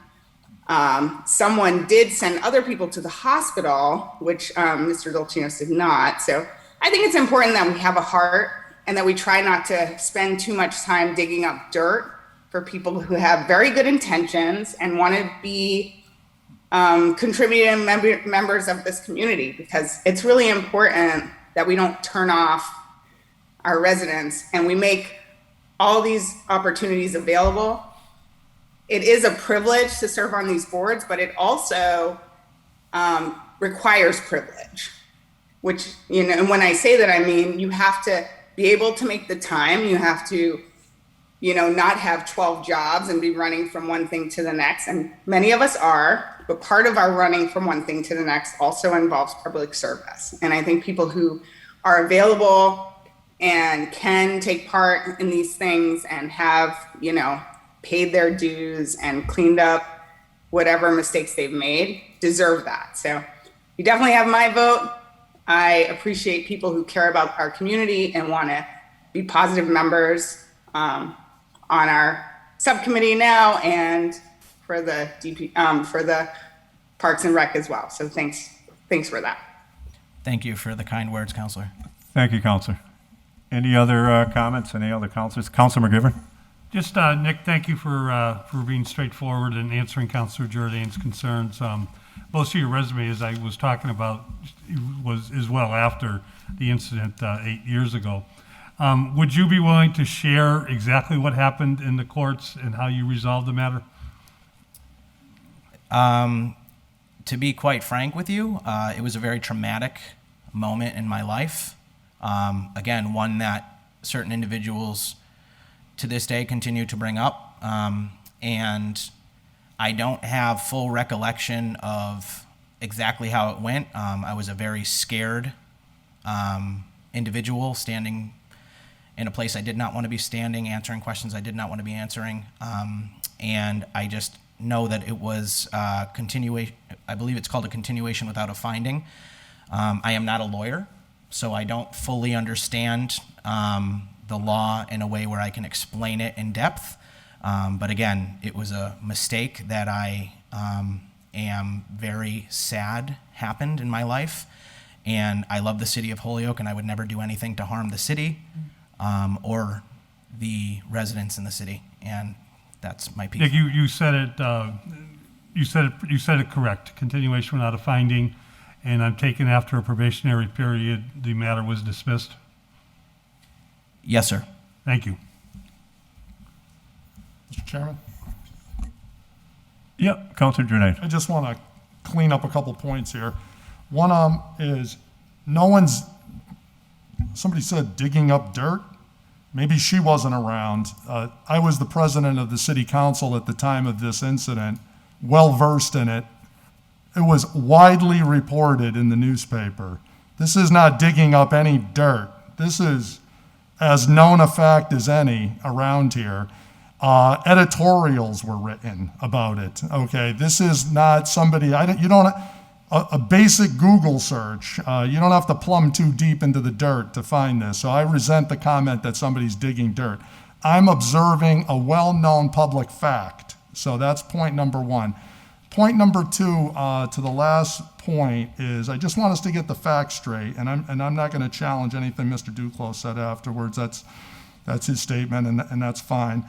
Someone did send other people to the hospital, which Mr. Dolcinos did not. So I think it's important that we have a heart and that we try not to spend too much time digging up dirt for people who have very good intentions and want to be contributing members of this community, because it's really important that we don't turn off our residents and we make all these opportunities available. It is a privilege to serve on these boards, but it also requires privilege, which, and when I say that, I mean, you have to be able to make the time. You have to, not have 12 jobs and be running from one thing to the next. And many of us are, but part of our running from one thing to the next also involves public service. And I think people who are available and can take part in these things and have, paid their dues and cleaned up whatever mistakes they've made deserve that. So you definitely have my vote. I appreciate people who care about our community and want to be positive members on our subcommittee now and for the for the Parks and Rec as well. So thanks for that. Thank you for the kind words, Counselor. Thank you, Counselor. Any other comments? Any other counselors? Counselor McGivern? Just, Nick, thank you for being straightforward and answering Councilor Jordan's concerns. Most of your resume, as I was talking about, was as well after the incident 8 years ago. Would you be willing to share exactly what happened in the courts and how you resolved the matter? To be quite frank with you, it was a very traumatic moment in my life. Again, one that certain individuals to this day continue to bring up. And I don't have full recollection of exactly how it went. I was a very scared individual standing in a place I did not want to be standing, answering questions I did not want to be answering. and I just know that it was continuation. I believe it's called a continuation without a finding. I am not a lawyer, so I don't fully understand the law in a way where I can explain it in depth. But again, it was a mistake that I am very sad happened in my life. And I love the city of Holyoke, and I would never do anything to harm the city or the residents in the city. And that's my piece. Nick, you said it. You said it correct. Continuation without a finding, and I'm taking after a probationary period, the matter was dismissed. Yes, sir. Thank you. Mr. Chairman? Yep, Counselor Jordan. I just want to clean up a couple points here. One is somebody said digging up dirt. Maybe she wasn't around. I was the president of the city council at the time of this incident, well versed in it. It was widely reported in the newspaper. This is not digging up any dirt. This is as known a fact as any around here. Editorials were written about it. Okay, this is not somebody. A basic Google search. You don't have to plumb too deep into the dirt to find this. So I resent the comment that somebody's digging dirt. I'm observing a well-known public fact. So that's point number one. Point number two, to the last point, is I just want us to get the facts straight, and I'm not going to challenge anything Mr. Duclos said afterwards. That's his statement, and that's fine.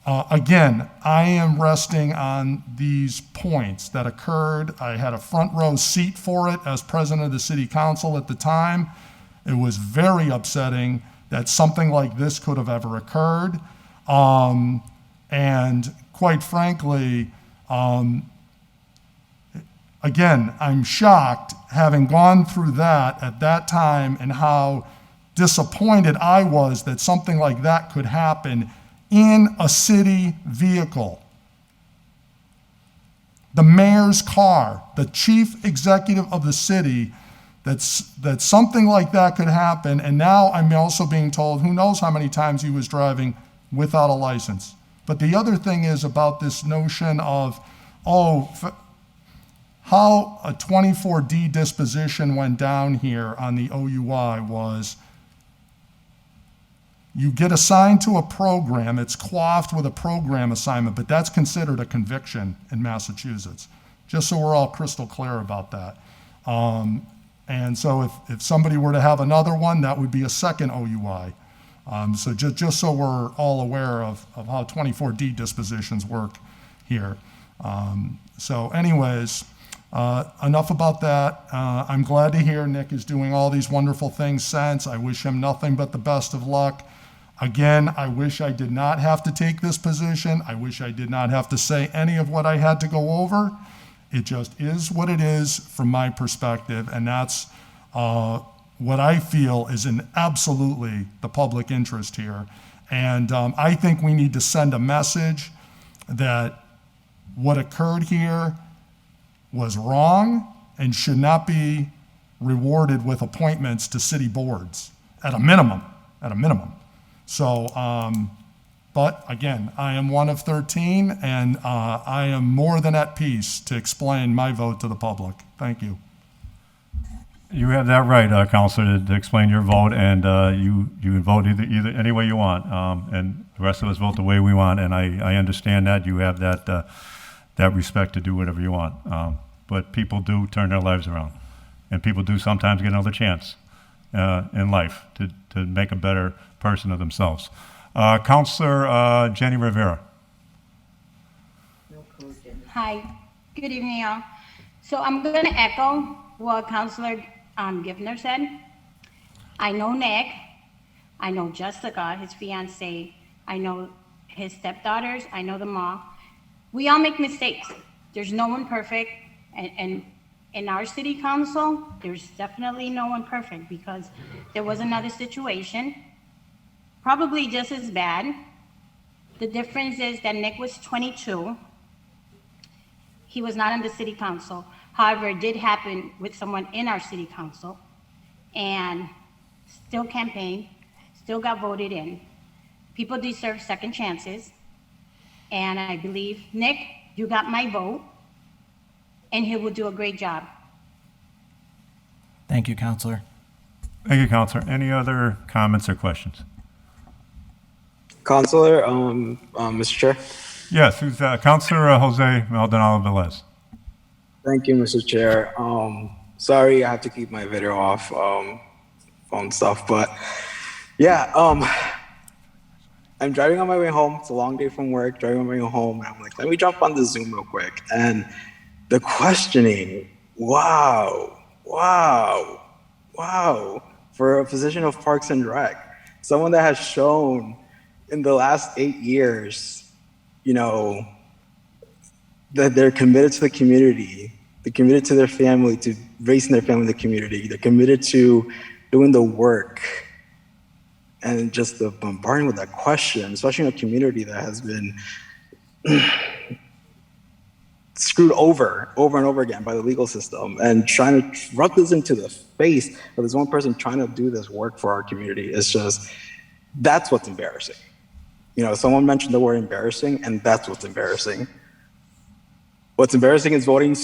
Again, I am resting on these points that occurred. I had a front row seat for it as president of the city council at the time. It was very upsetting that something like this could have ever occurred. And quite frankly, again, I'm shocked having gone through that at that time and how disappointed I was that something like that could happen in a city vehicle. The mayor's car, the chief executive of the city, that something like that could happen. And now I'm also being told, who knows how many times he was driving without a license. But the other thing is about this notion of, how a 24D disposition went down here on the OUI was, you get assigned to a program, it's coiffed with a program assignment, but that's considered a conviction in Massachusetts, just so we're all crystal clear about that. And so if somebody were to have another one, that would be a second OUI. So just so we're all aware of how 24D dispositions work here. So anyways, enough about that. I'm glad to hear Nick is doing all these wonderful things since. I wish him nothing but the best of luck. Again, I wish I did not have to take this position. I wish I did not have to say any of what I had to go over. It just is what it is from my perspective, and that's what I feel is in absolutely the public interest here. And I think we need to send a message that what occurred here was wrong and should not be rewarded with appointments to city boards, at a minimum. So, but again, I am one of 13, and I am more than at peace to explain my vote to the public. Thank you. You have that right, Counselor, to explain your vote, and you vote either any way you want, and the rest of us vote the way we want, and I understand that. You have that respect to do whatever you want. But people do turn their lives around, and people do sometimes get another chance in life to make a better person of themselves. Counselor Jenny Rivera. Hi, good evening, y'all. So I'm going to echo what Counselor Givner said. I know Nick. I know Jessica, his fiance. I know his stepdaughters. I know them all. We all make mistakes. There's no one perfect. And in our city council, there's definitely no one perfect, because there was another situation, probably just as bad. The difference is that Nick was 22. He was not on the city council. However, it did happen with someone in our city council, and still campaigned, still got voted in. People deserve second chances. And I believe, Nick, you got my vote, and he will do a great job. Thank you, Counselor. Thank you, Counselor. Any other comments or questions? Counselor, Mr. Chair. Yes, who's Counselor Jose Maldonado Velez. Thank you, Mr. Chair. Sorry, I have to keep my video off, phone stuff, but yeah, I'm driving on my way home. It's a long day from work, driving on my way home, and I'm like, let me jump on the Zoom real quick. And the questioning, wow, for a position of Parks and Rec, someone that has shown in the last 8 years, you know, that they're committed to the community, they're committed to their family, to raising their family in the community, they're committed to doing the work, and just the bombarding with that question, especially in a community that has been screwed over and over again by the legal system, and trying to rub this into the face of this one person trying to do this work for our community. It's just, that's what's embarrassing. You know, someone mentioned the word embarrassing, and that's what's embarrassing. What's embarrassing is voting.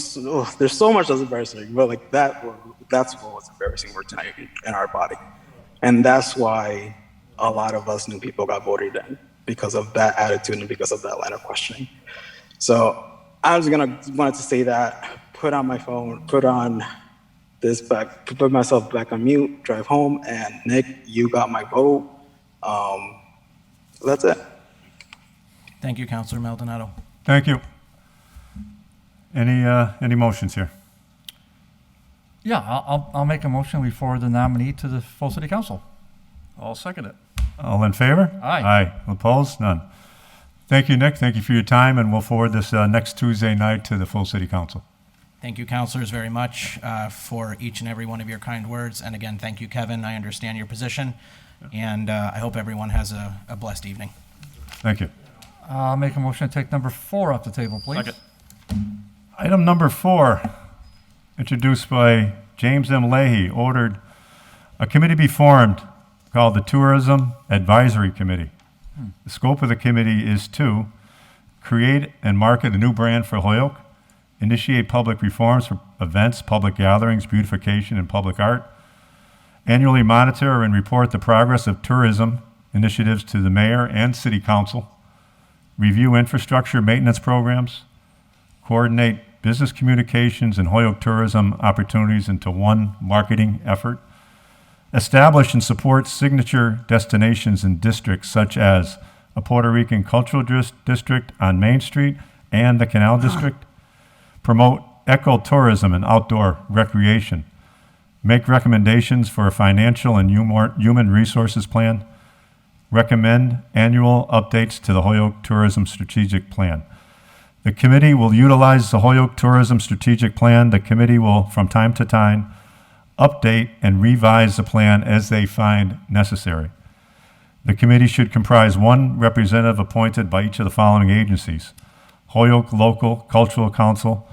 There's so much that's embarrassing, but like that's what's embarrassing for tonight in our body. And that's why a lot of us new people got voted in, because of that attitude and because of that line of questioning. So I was wanted to say that, put on my phone, put on this back, put myself back on mute, drive home, and Nick, you got my vote. That's it. Thank you, Counselor Maldonado. Thank you. Any motions here? Yeah, I'll make a motion. We forward the nominee to the full city council. I'll second it. All in favor? Aye. Aye. Opposed? None. Thank you, Nick. Thank you for your time, and we'll forward this next Tuesday night to the full city council. Thank you, counselors, very much for each and every one of your kind words. And again, thank you, Kevin. I understand your position, and I hope everyone has a blessed evening. Thank you. I'll make a motion to take number 4 off the table, please. Second. Item number 4, introduced by James M. Leahy, ordered a committee be formed called the Tourism Advisory Committee. The scope of the committee is to create and market a new brand for Holyoke, initiate public reforms for events, public gatherings, beautification, and public art, annually monitor and report the progress of tourism initiatives to the mayor and city council, review infrastructure maintenance programs, coordinate business communications and Holyoke tourism opportunities into one marketing effort, establish and support signature destinations in districts such as a Puerto Rican cultural district on Main Street and the Canal District, promote ecotourism and outdoor recreation, make recommendations for a financial and human resources plan, recommend annual updates to the Holyoke Tourism Strategic Plan. The committee will utilize the Holyoke Tourism Strategic Plan. The committee will, from time to time, update and revise the plan as they find necessary. The committee should comprise one representative appointed by each of the following agencies: Holyoke Local Cultural Council,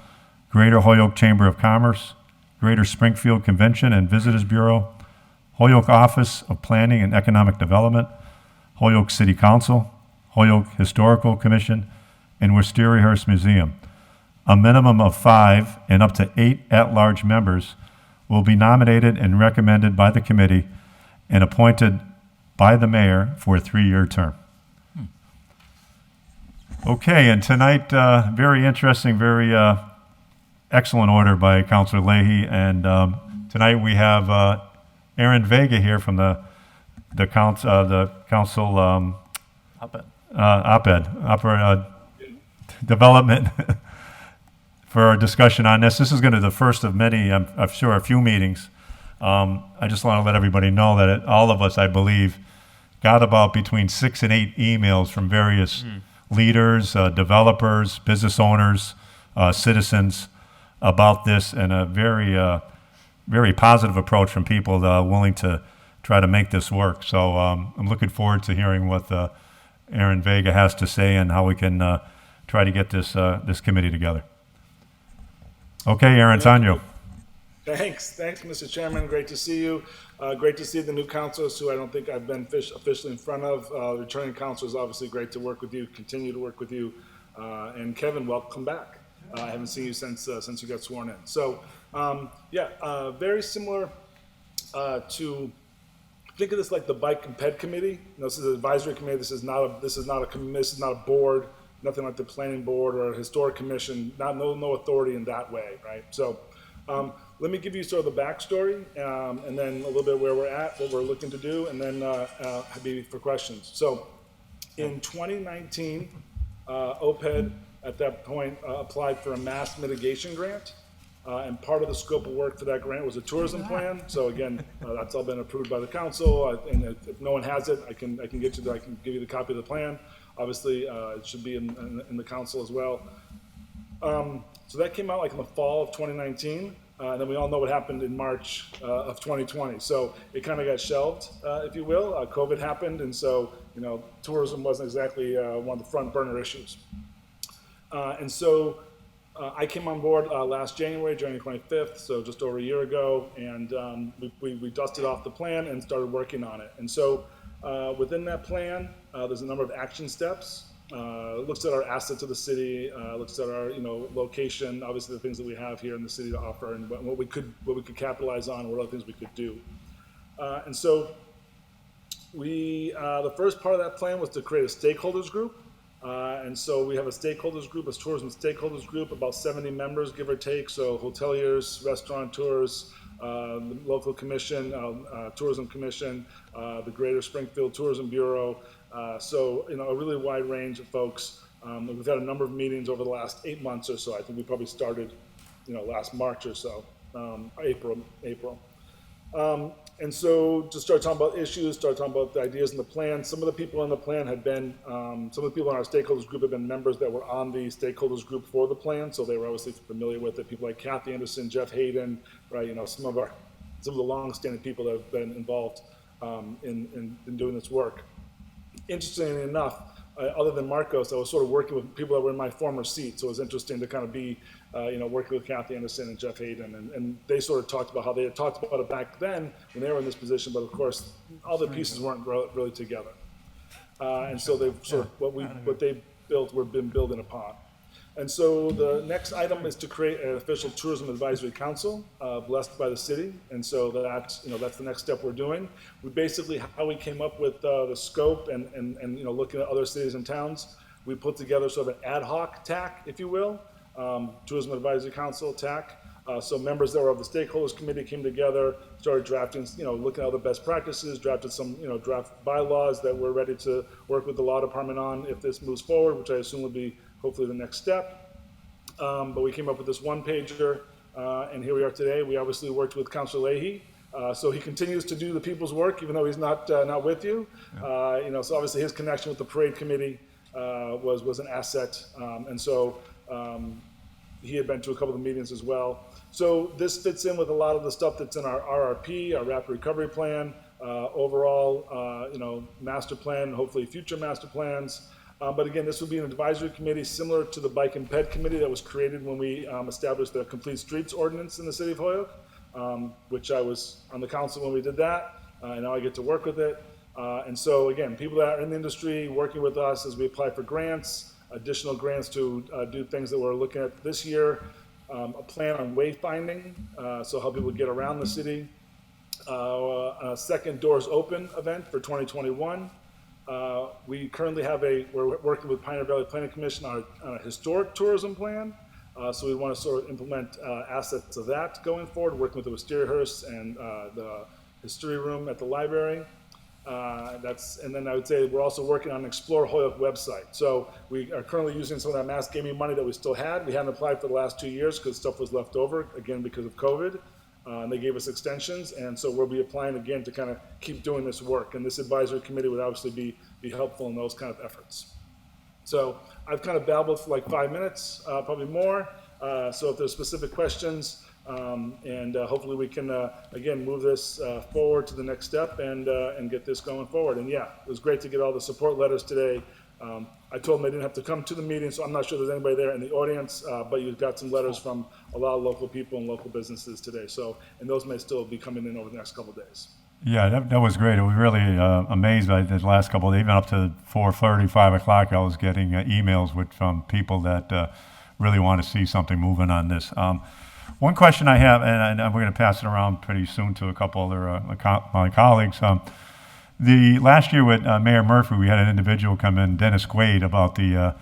Greater Holyoke Chamber of Commerce, Greater Springfield Convention and Visitors Bureau, Holyoke Office of Planning and Economic Development, Holyoke City Council, Holyoke Historical Commission, and Wisteria-Hearst Museum. A minimum of 5 and up to 8 at-large members will be nominated and recommended by the committee and appointed by the mayor for a 3-year term. Okay, and tonight, very interesting, very excellent order by Councilor Leahy. And tonight we have Aaron Vega here from the council op-ed development for our discussion on this. This is going to be the first of many, I'm sure, a few meetings. I just want to let everybody know that all of us, I believe, got about between 6 and 8 emails from various leaders, developers, business owners, citizens about this, and a very positive approach from people willing to try to make this work. So I'm looking forward to hearing what Aaron Vega has to say and how we can try to get this committee together. Okay, Aaron, it's on you. Thanks, Mr. Chairman. Great to see you. Great to see the new councilors who I don't think I've been officially in front of. Returning councilors, obviously great to work with you, continue to work with you. And Kevin, welcome back. I haven't seen you since you got sworn in. So, very similar to, think of this like the Bike and Ped Committee. This is an advisory committee. This is not a board, nothing like the planning board or a historic commission. No authority in that way, right? So, let me give you sort of the backstory, and then a little bit where we're at, what we're looking to do, and then happy for questions. So, in 2019, OPED at that point applied for a mass mitigation grant. And part of the scope of work for that grant was a tourism plan. So again, that's all been approved by the council. And if no one has it, I can give you the copy of the plan. Obviously, it should be in the council as well. So that came out like in the fall of 2019. And then we all know what happened in March of 2020. So it kind of got shelved, if you will. COVID happened, and so tourism wasn't exactly one of the front burner issues. And so I came on board last January 25th, so just over a year ago, and we dusted off the plan and started working on it. And so within that plan, there's a number of action steps. Looks at our assets of the city, looks at our location, obviously the things that we have here in the city to offer, and what we could capitalize on, what other things we could do. And so the first part of that plan was to create a stakeholders group. And so we have a stakeholders group, a tourism stakeholders group, about 70 members, give or take. So hoteliers, restaurateurs, the local commission, tourism commission, the Greater Springfield Tourism Bureau. So a really wide range of folks. We've had a number of meetings over the last 8 months or so. I think we probably started, last March or so, April. And so to start talking about issues, start talking about the ideas in the plan. Some of the people on the plan had been, some of the people in our stakeholders group have been members that were on the stakeholders group for the plan, so they were obviously familiar with it. People like Kathy Anderson, Jeff Hayden, right? Some of the long-standing people that have been involved in doing this work. Interestingly enough, other than Marcos, I was sort of working with people that were in my former seat, so it was interesting to kind of be, working with Kathy Anderson and Jeff Hayden, and they sort of talked about how they had talked about it back then when they were in this position, but of course, all the pieces weren't really together. And so they've sort of, what they built, we've been building upon. And so the next item is to create an official tourism advisory council, blessed by the city. And so that's the next step we're doing. We basically, how we came up with the scope and looking at other cities and towns, we put together sort of an ad hoc TAC, if you will, Tourism Advisory Council TAC. So members that were of the stakeholders committee came together, started drafting, looking at other best practices, drafted some, draft bylaws that we're ready to work with the law department on if this moves forward, which I assume would be hopefully the next step. But we came up with this one pager, and here we are today. We obviously worked with Councilor Leahy, so he continues to do the people's work, even though he's not with you. Yeah. So obviously his connection with the parade committee was an asset, and so he had been to a couple of the meetings as well. So this fits in with a lot of the stuff that's in our RRP, our Rapid Recovery Plan, overall, master plan, hopefully future master plans. But again, this would be an advisory committee similar to the Bike and Ped Committee that was created when we established the Complete Streets Ordinance in the city of Holyoke, which I was on the council when we did that, and now I get to work with it. And so again, people that are in the industry working with us as we apply for grants, additional grants to do things that we're looking at this year, a plan on wayfinding, so how people get around the city, a second Doors Open event for 2021. We currently we're working with Pioneer Valley Planning Commission on a historic tourism plan. So we want to sort of implement assets of that going forward, working with the Wisteria Hearst and the History Room at the library. And then I would say we're also working on an Explore Holyoke website. So we are currently using some of that mass gaming money that we still had. We hadn't applied for the last 2 years because stuff was left over, again, because of COVID. And they gave us extensions, and so we'll be applying again to kind of keep doing this work. And this advisory committee would obviously be helpful in those kind of efforts. So I've kind of babbled for like 5 minutes, probably more. So if there's specific questions, and hopefully we can again move this forward to the next step and get this going forward. And yeah, it was great to get all the support letters today I told them they didn't have to come to the meeting, so I'm not sure there's anybody there in the audience, but you've got some letters from a lot of local people and local businesses today. So, and those may still be coming in over the next couple of days. Yeah, that was great. I was really amazed by the last couple of days, even up to 4:30, 5 o'clock, I was getting emails from people that really want to see something moving on this. One question I have, and we're going to pass it around pretty soon to a couple other my colleagues. The last year with Mayor Murphy, we had an individual come in, Dennis Quaid, about the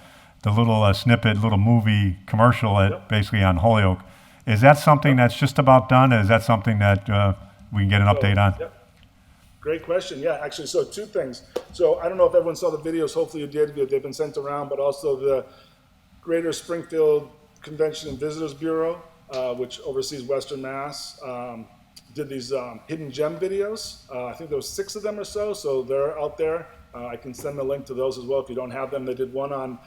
little snippet, little movie commercial basically on Holyoke. Is that something that's just about done? Is that something that we can get an update on? Yep. Great question. Yeah, actually, so two things. So I don't know if everyone saw the videos. Hopefully you did. They've been sent around, but also the Greater Springfield Convention and Visitors Bureau, which oversees Western Mass, did these hidden gem videos. I think there was 6 of them or so. So they're out there. I can send a link to those as well if you don't have them. They did one on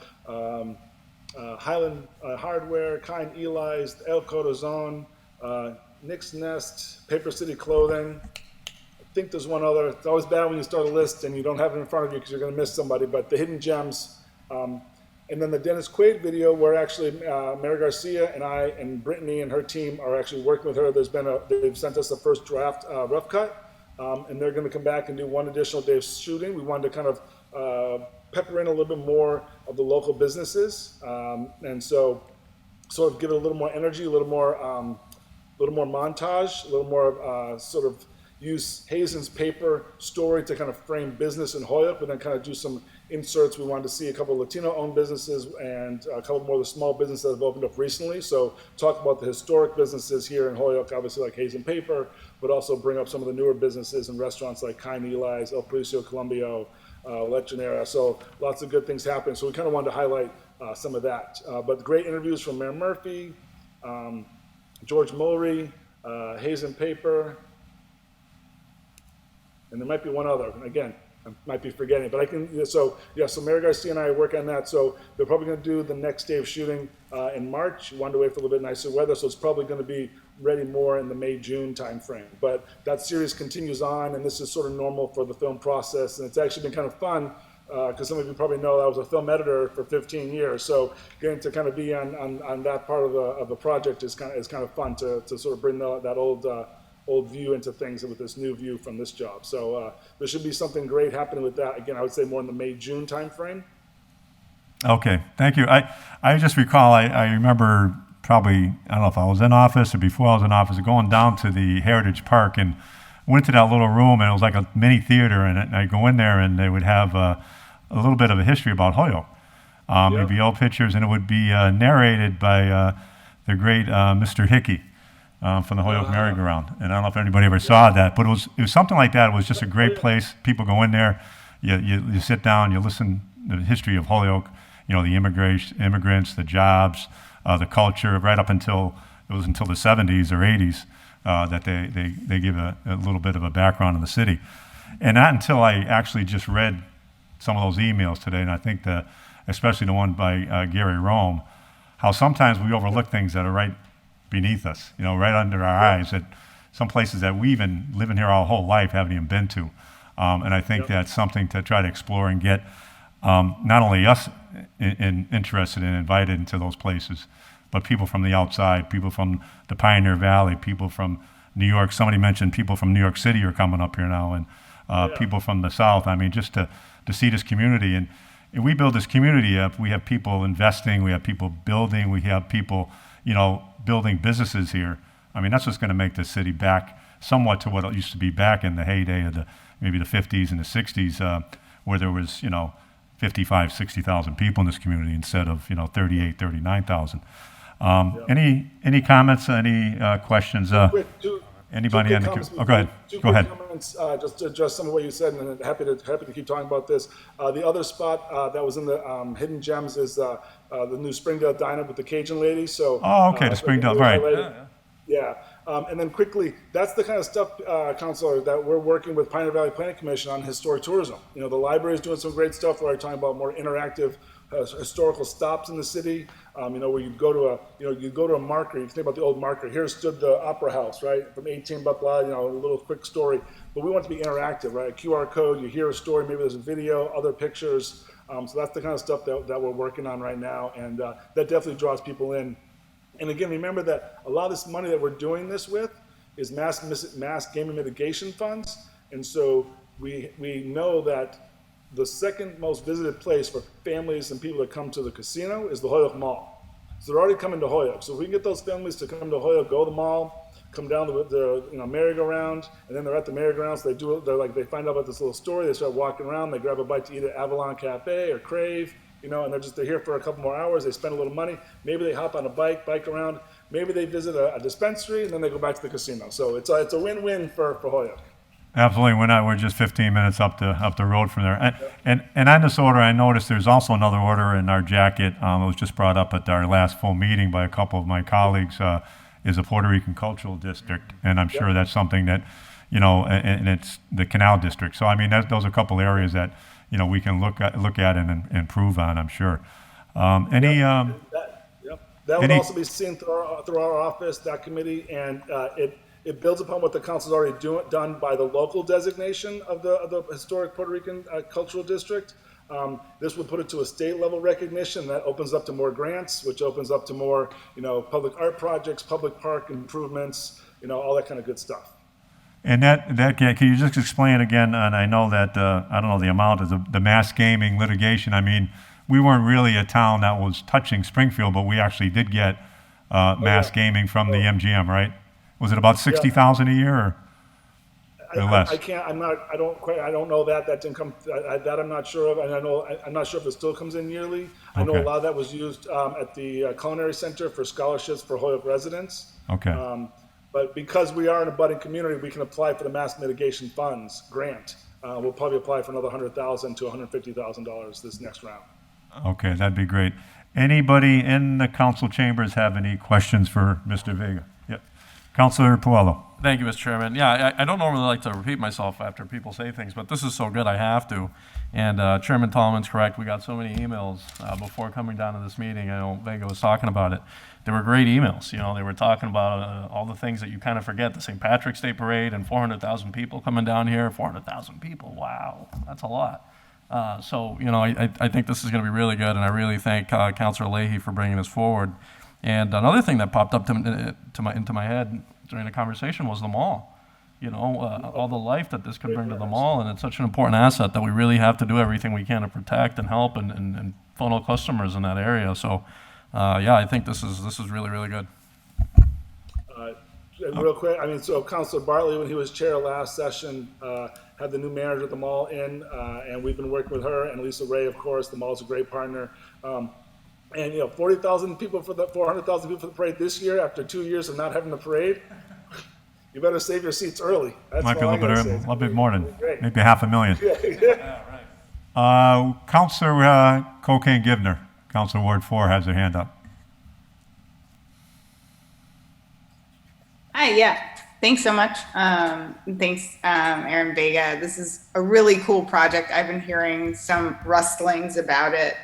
Highland Hardware, Kind Eli's, El Cotazon, Nick's Nest, Paper City Clothing. I think there's one other. It's always bad when you start a list and you don't have it in front of you because you're going to miss somebody, but the hidden gems. And then the Dennis Quaid video, where actually Mary Garcia and I and Brittany and her team are actually working with her. They've sent us the first draft rough cut, and they're going to come back and do one additional day of shooting. We wanted to kind of pepper in a little bit more of the local businesses, and so sort of give it a little more energy, a little more montage, a little more sort of use Hazen's paper story to kind of frame business in Holyoke, but then kind of do some inserts. We wanted to see a couple of Latino-owned businesses and a couple more of the small businesses that have opened up recently. So talk about the historic businesses here in Holyoke, obviously like Hazen Paper, but also bring up some of the newer businesses and restaurants like Kind Eli's, El Precio Columbio, Lechonera. So lots of good things happening. So we kind of wanted to highlight some of that. But great interviews from Mayor Murphy, George Mulry, Hazen Paper, and there might be one other. Again, I might be forgetting, but I can. So Mary Garcia and I work on that. So they're probably going to do the next day of shooting in March. We wanted to wait for a little bit nicer weather, so it's probably going to be ready more in the May-June timeframe. But that series continues on, and this is sort of normal for the film process. And it's actually been kind of fun because some of you probably know I was a film editor for 15 years. So getting to kind of be on that part of the project is kind of fun to sort of bring that old view into things with this new view from this job. So there should be something great happening with that. Again, I would say more in the May-June timeframe. Okay, thank you. I just recall, I remember probably, I don't know if I was in office or before I was in office, going down to the Heritage Park and went to that little room, and it was like a mini theater, and I'd go in there and they would have a little bit of a history about Holyoke. It'd be old pictures, and it would be narrated by the great Mr. Hickey. From the Holyoke Merry-Go-Round, and I don't know if anybody ever saw that, but it was something like that. It was just a great place. People go in there, you sit down, you listen to the history of Holyoke, the immigrants, the jobs, the culture, right up until the 70s or 80s that they give a little bit of a background on the city, and not until I actually just read some of those emails today, and I think especially the one by Gary Rome, how sometimes we overlook things that are right beneath us, right under our eyes, at some places that we've been living here our whole life haven't even been to. And I think that's something to try to explore and get not only us interested and invited into those places, but people from the outside, people from the Pioneer Valley, people from New York. Somebody mentioned people from New York City are coming up here now, and people from the South. I mean, just to see this community. And we build this community up. We have people investing, we have people building, we have people, building businesses here. I mean, that's what's going to make the city back somewhat to what it used to be back in the heyday of maybe the 50s and the 60s, where there was, 55, 60,000 people in this community instead of, 38, 39,000. Any comments, any questions? Anybody on the queue? Oh, go ahead. Go ahead. Comments, just to address some of what you said, and happy to keep talking about this. The other spot that was in the hidden gems is the new Springdale Diner with the Cajun lady. So. Oh, okay, the Springdale, right. Yeah. And then quickly, that's the kind of stuff, Councilor, that we're working with Pioneer Valley Planning Commission on historic tourism. The library is doing some great stuff where I'm talking about more interactive historical stops in the city. Where you go to a marker. You think about the old marker. Here stood the Opera House, right, from 18 blah blah. A little quick story. But we want it to be interactive, right? A QR code. You hear a story. Maybe there's a video, other pictures. So that's the kind of stuff that we're working on right now, and that definitely draws people in. And again, remember that a lot of this money that we're doing this with is mass gaming mitigation funds, and so we know that the second most visited place for families and people that come to the casino is the Holyoke Mall. So they're already coming to Holyoke. So if we can get those families to come to Holyoke, go to the mall, come down the merry-go-round, and then they're at the merry-go-round. So they find out about this little story. They start walking around. They grab a bite to eat at Avalon Cafe or Crave, and they're here for a couple more hours. They spend a little money. Maybe they hop on a bike around. Maybe they visit a dispensary, and then they go back to the casino. So it's a win-win for Holyoke. Absolutely. We're just 15 minutes up the road from there. And on this order, I noticed there's also another order in our jacket. It was just brought up at our last full meeting by a couple of my colleagues. Is a Puerto Rican cultural district, and I'm sure that's something that, and it's the Canal District. So I mean, those are a couple areas that we can look at and improve on. I'm sure. That would also be seen through our office, that committee, and it builds upon what the council's already done by the local designation of the historic Puerto Rican cultural district. This would put it to a state level recognition that opens up to more grants, which opens up to more, public art projects, public park improvements, all that kind of good stuff. And can you just explain again? And I know that I don't know the amount of the mass gaming litigation. I mean, we weren't really a town that was touching Springfield, but we actually did get mass gaming from the MGM, right? Was it about 60,000 a year or less? I don't know that. That didn't come. That I'm not sure of. And I'm not sure if it still comes in yearly. I know a lot of that was used at the Culinary Center for scholarships for Holyoke residents. Okay. But because we are in a budding community, we can apply for the Mass Mitigation Funds grant. We'll probably apply for another $100,000 to $150,000 this next round. Okay, that'd be great. Anybody in the council chambers have any questions for Mr. Vega? Yep. Councilor Puello. Thank you, Mr. Chairman. Yeah, I don't normally like to repeat myself after people say things, but this is so good I have to. And Chairman Tallman's correct. We got so many emails before coming down to this meeting. I know Vega was talking about it. They were great emails. They were talking about all the things that you kind of forget. The St. Patrick's Day Parade and 400,000 people coming down here. 400,000 people. Wow, that's a lot. So, I think this is going to be really good, and I really thank Councilor Leahy for bringing this forward. And another thing that popped up into my head during the conversation was the mall. All the life that this could bring to the mall, and it's such an important asset that we really have to do everything we can to protect and help and funnel customers in that area. So, I think this is really, really good. Real quick, so Councilor Bartley, when he was chair last session, had the new manager at the mall in, and we've been working with her and Lisa Ray, of course. The mall's a great partner. And 40,000 people for the 400,000 people for the parade this year after 2 years of not having the parade. You better save your seats early. That's Might be a little bit more than Great. maybe 500,000. Yeah, right. Councilor Cocaine Givner, Councilor Ward 4 has their hand up. Hi, yeah. Thanks so much. Thanks, Aaron Vega. This is a really cool project. I've been hearing some rustlings about it.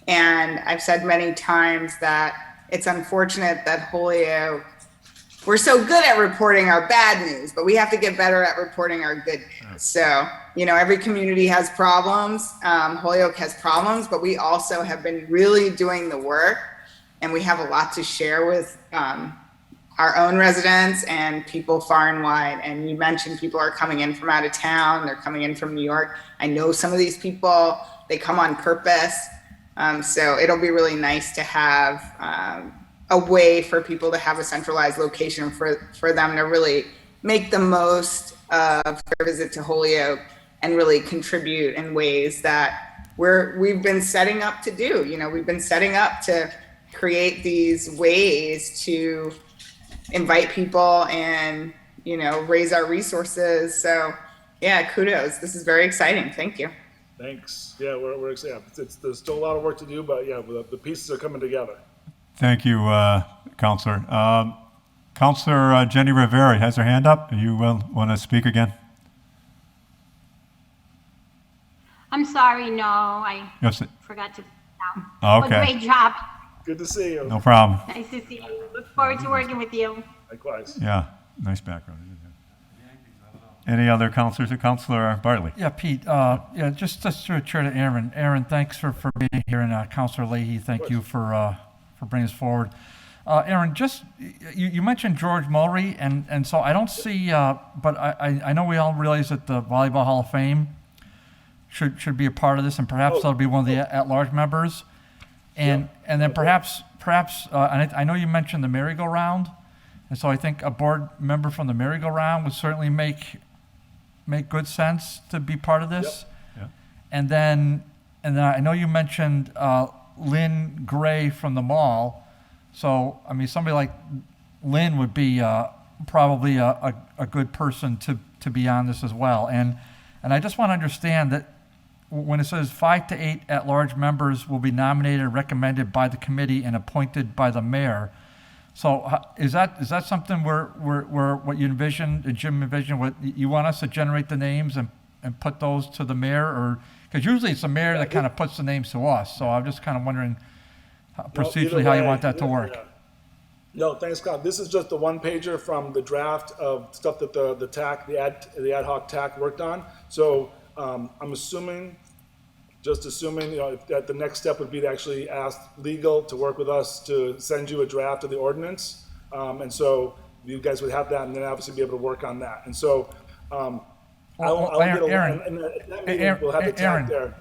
And I've said many times that it's unfortunate that Holyoke, we're so good at reporting our bad news, but we have to get better at reporting our good news. So, every community has problems. Holyoke has problems, but we also have been really doing the work, and we have a lot to share with our own residents and people far and wide. And you mentioned people are coming in from out of town. They're coming in from New York. I know some of these people, they come on purpose. So it'll be really nice to have a way for people to have a centralized location for them to really make the most of their visit to Holyoke and really contribute in ways that we've been setting up to do. We've been setting up to create these ways to invite people and, raise our resources. So yeah, kudos. This is very exciting. Thank you. Thanks. Yeah, we're excited. There's still a lot of work to do, but yeah, the pieces are coming together. Thank you, Councilor. Councilor Jenny Rivera has her hand up. You want to speak again? I'm sorry, no, I Yes. forgot to put it down. Oh, But okay. great job. Good to see you. No problem. Nice to see you. Look forward to working with you. Likewise. Yeah, nice background. Any other counselors? Counselor Bartley? Yeah, Pete, just through a chair to Aaron. Aaron, thanks for being here, and Counselor Leahy, thank you for bringing us forward. Aaron, just, you mentioned George Mulry, and so I don't see, but I know we all realize that the Volleyball Hall of Fame should be a part of this, and perhaps that'll be one of the at-large members. And then perhaps, and I know you mentioned the merry-go-round, and so I think a board member from the merry-go-round would certainly make good sense to be part of this. Yep. And then I know you mentioned Lynn Gray from the mall. So, I mean, somebody like Lynn would be probably a good person to be on this as well. And I just want to understand that when it says 5 to 8 at-large members will be nominated and recommended by the committee and appointed by the mayor. So is that something where what you envision, Jim envisioned, what you want us to generate the names and put those to the mayor, or because usually it's the mayor that kind of puts the names to us. So I'm just kind of wondering procedurally how you want that to work. Yeah. No, thanks, Scott. This is just the one pager from the draft of stuff that the ad hoc TAC worked on. So I'm assuming, that the next step would be to actually ask legal to work with us to send you a draft of the ordinance. And so you guys would have that, and then obviously be able to work on that. And so I'll get Aaron, and at that meeting, we'll have the TAC there.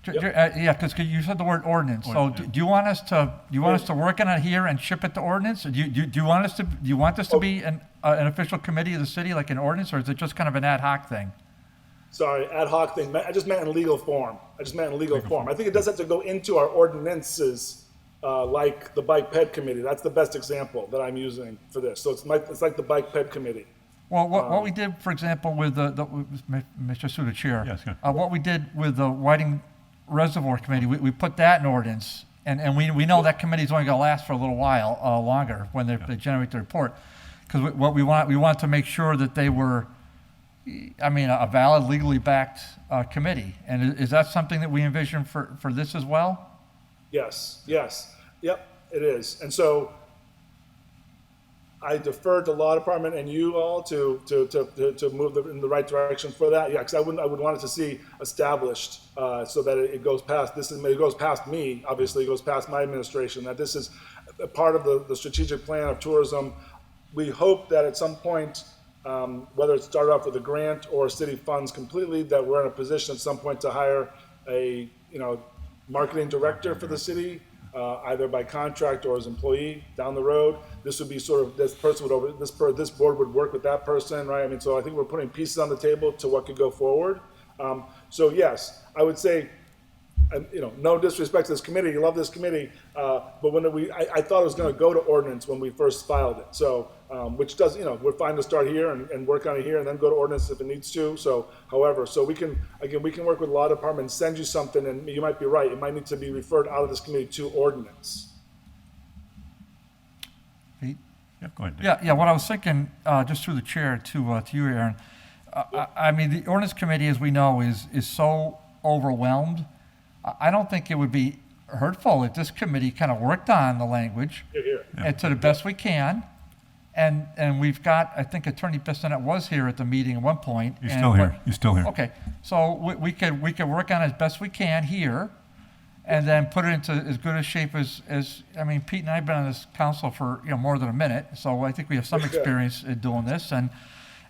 Yep. Yeah, because you said the word ordinance. So do you want us to work on it here and ship it to ordinance? Or do you want this to be an official committee of the city, like an ordinance, or is it just kind of an ad hoc thing? Sorry, ad hoc thing. I just meant in legal form. I think it does have to go into our ordinances, like the bike ped committee. That's the best example that I'm using for this. So it's like the bike ped committee. Well, what we did, for example, with Mr. Suda Chair, Yes, good. what we did with the Whiting Reservoir Committee, we put that in ordinance, and we know that committee is only going to last for a little while longer when they generate the report, because what we want to make sure that they were, a valid, legally backed committee. And is that something that we envision for this as well? Yes. Yep, it is. And so I defer to law department and you all to move in the right direction for that. Yeah, because I would want it to see established so that it goes past it goes past me. Obviously, it goes past my administration. That this is a part of the strategic plan of tourism. We hope that at some point, whether it started off with a grant or city funds completely, that we're in a position at some point to hire a marketing director for the city. Either by contract or as employee down the road. This would be sort of, this board would work with that person, right? So I think we're putting pieces on the table to what could go forward. So yes, I would say, no disrespect to this committee, you love this committee, but when I thought it was going to go to ordinance when we first filed it. So, which does, we're fine to start here and work on it here and then go to ordinance if it needs to. So, however, we can work with law department and send you something, and you might be right. It might need to be referred out of this committee to ordinance. Pete? Yeah, go ahead, Dave. Yeah. What I was thinking, just through the chair to you, Aaron. The ordinance committee, as we know, is so overwhelmed. I don't think it would be hurtful if this committee kind of worked on the language and to the best we can. And we've got, I think Attorney Bissonnette was here at the meeting at one point. He's still here. Okay, so we could work on it as best we can here, and then put it into as good a shape as Pete and I have been on this council for more than a minute, so I think we have some experience in doing this, and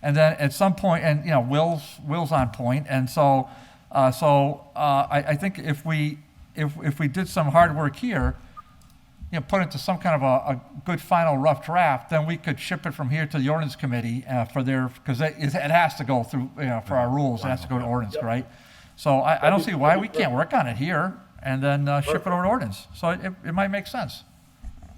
then at some point, and Will's on point, and so I think if we did some hard work here, put it into some kind of a good final rough draft, then we could ship it from here to the ordinance committee because it has to go through, for our rules, it has to go to ordinance, right? So I don't see why we can't work on it here and then ship it over to ordinance. So it might make sense.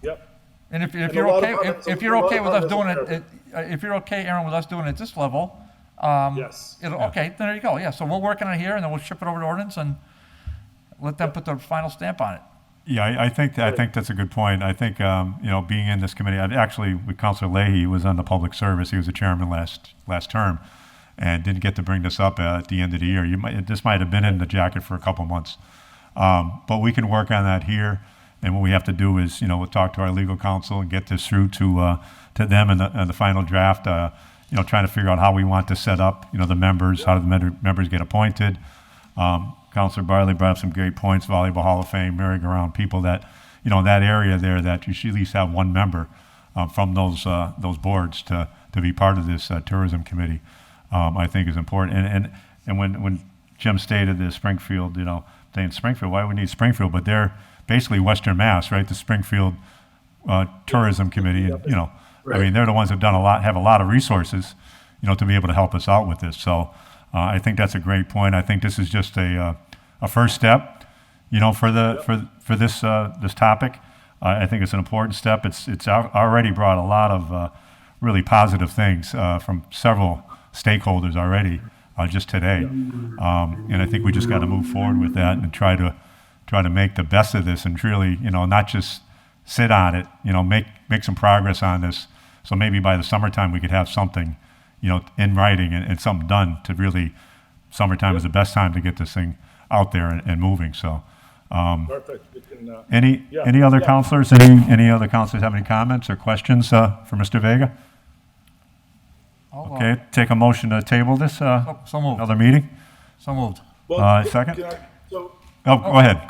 Yep. And if you're okay, if you're okay with us doing it, if you're okay, Aaron, with us doing it at this level, yes. Okay, then there you go. Yeah, so we'll work on it here and then we'll ship it over to ordinance and let them put their final stamp on it. Yeah, I think that's a good point. I think being in this committee, actually with Councilor Leahy was on the public service. He was the chairman last term, and didn't get to bring this up at the end of the year. This might have been in the jacket for a couple months, but we can work on that here. And what we have to do is we'll talk to our legal counsel and get this through to them in the final draft. trying to figure out how we want to set up, the members, how do the members get appointed. Counselor Barley brought up some great points, Volleyball Hall of Fame, merry-go-round, people that, that area there, that you should at least have one member from those boards to be part of this tourism committee, I think is important. And when Jim stated the Springfield, saying Springfield, why do we need Springfield? But they're basically Western Mass, right? The Springfield Tourism Committee, and, I mean, they're the ones that have a lot of resources, to be able to help us out with this. So I think that's a great point. I think this is just a first step, for this topic. I think it's an important step. It's already brought a lot of really positive things from several stakeholders already just today, and I think we just got to move forward with that and try to make the best of this, and really, not just sit on it, make some progress on this. So maybe by the summertime we could have something, in writing and something done to really. Summertime is the best time to get this thing out there and moving. So. Perfect. We can, Any other counselors? Any other counselors have any comments or questions for Mr. Vega? Okay, take a motion to table this. So moved. Another meeting. So moved. Second. So Go ahead.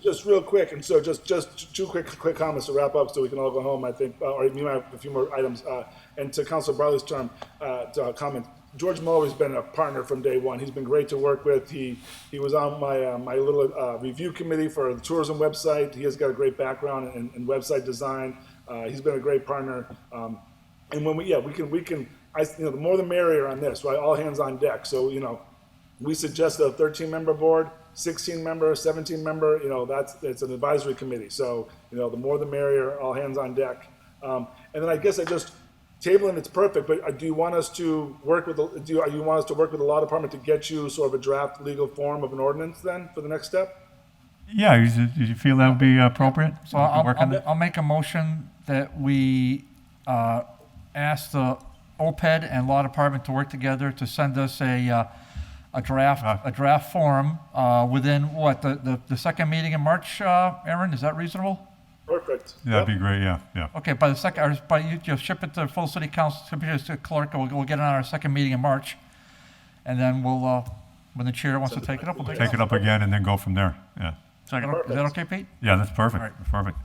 just real quick, and so just two quick comments to wrap up, so we can all go home. I think, or you might have a few more items. And to Councilor Barley's comment. George Muller's been a partner from day one. He's been great to work with. He was on my little review committee for the tourism website. He has got a great background in website design. He's been a great partner. And when we can, the more the merrier on this, right? All hands on deck. So, we suggest a 13-member board, 16-member, 17-member, it's an advisory committee. So, the more the merrier, all hands on deck. And then I guess tabling, it's perfect, but do you want us to work with the law department to get you sort of a draft legal form of an ordinance then for the next step? Yeah, do you feel that would be appropriate? So I'll make a motion that we ask the OPED and law department to work together to send us a draft form within the second meeting in March. Aaron, is that reasonable? Perfect. That'd be great. Yeah. Okay, by the second, or by you just ship it to full city council, to the clerk, and we'll get it on our second meeting in March, and then we'll, when the chair wants to take it up, we'll Take it up again and then go from there. Yeah. Is that okay, Pete? Yeah, that's perfect. All right. That's perfect.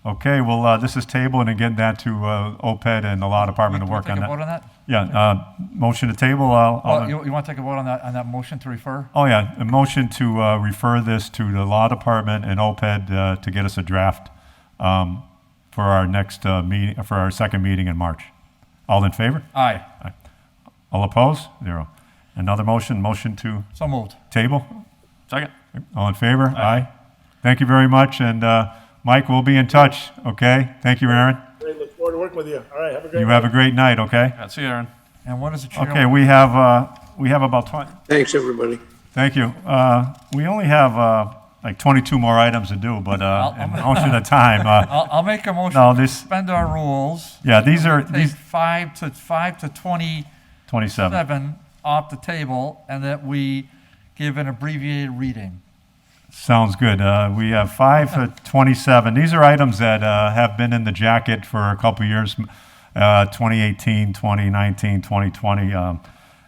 Okay, well, this is table, and again, that to OPED and the law department to work on Take a that. vote on that? Yeah, motion to table. Well, you want to take a vote on that motion to refer? Oh, yeah, a motion to refer this to the law department and OPED to get us a draft for our next meeting, for our second meeting in March. All in favor? Aye. All opposed? 0. Another motion to So moved. table? Second. All in favor? Aye. Thank you very much, and Mike, we'll be in touch, okay? Thank you, Aaron. Great. Look forward to working with you. All right. Have a great You night. have a great night, okay? Yeah, see you, Aaron. And what is the chair? Okay, we have about 20. Thanks, everybody. Thank you. We only have like 22 more items to do, but in motion at a time. I'll make a motion No, to this- suspend our rules. Yeah, these are Take 5 to 27 27. off the table, and that we give an abbreviated reading. Sounds good. We have 5 to 27. These are items that have been in the jacket for a couple of years, 2018, 2019, 2020,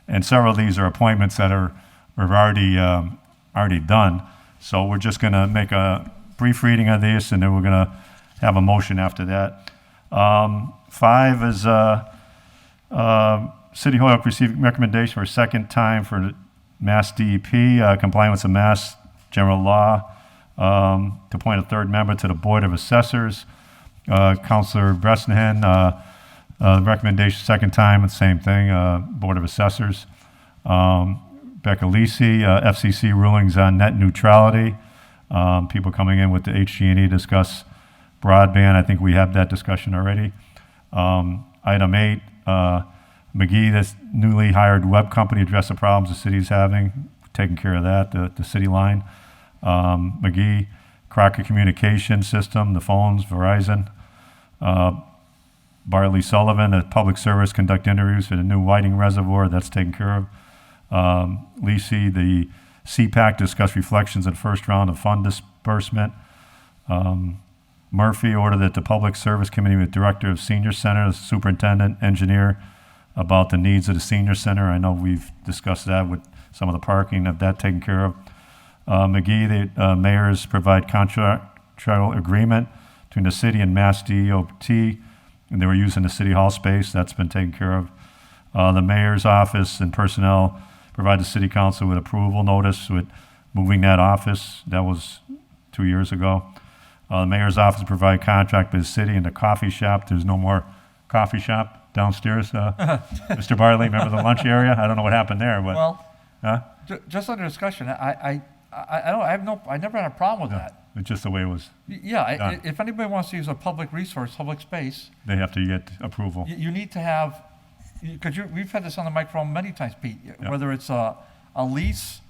and several of these are appointments that are already done. So we're just going to make a brief reading of this, and then we're going to have a motion after that. 5 is City Hall received recommendation for a second time for the Mass DEP, complying with the Mass General Law, to appoint a third member to the Board of Assessors. Councilor Bresnahan, recommendation second time, the same thing, Board of Assessors. Becca Lisi, FCC rulings on net neutrality. People coming in with the HG&E discuss broadband. I think we have that discussion already. Item 8, McGee, this newly hired web company, address the problems the city's having, taking care of that, the city line. McGee, Crocker Communication System, the phones, Verizon. Bartley Sullivan, a public service, conduct interviews for the new Whiting Reservoir, that's taken care of. Lisi, the CPAC, discuss reflections of the first round of fund disbursement. Murphy, order that the Public Service Committee with Director of Senior Center, Superintendent, Engineer, about the needs of the senior center. I know we've discussed that with some of the parking, of that taken care of. McGee, the mayors provide contractual agreement between the city and Mass DOT, and they were using the city hall space. That's been taken care of. The mayor's office and personnel provide the city council with approval notice with moving that office. That was 2 years ago. The mayor's office provide contract with the city and the coffee shop. There's no more coffee shop downstairs. Mr. Bartley, remember the lunch area? I don't know what happened there, but. Well, Huh? just under discussion, I never had a problem with that. It's just the way it was. Yeah, Done. if anybody wants to use a public resource, public space, They have to get approval. you need to have, because we've had this on the microphone many times, Pete, whether it's a lease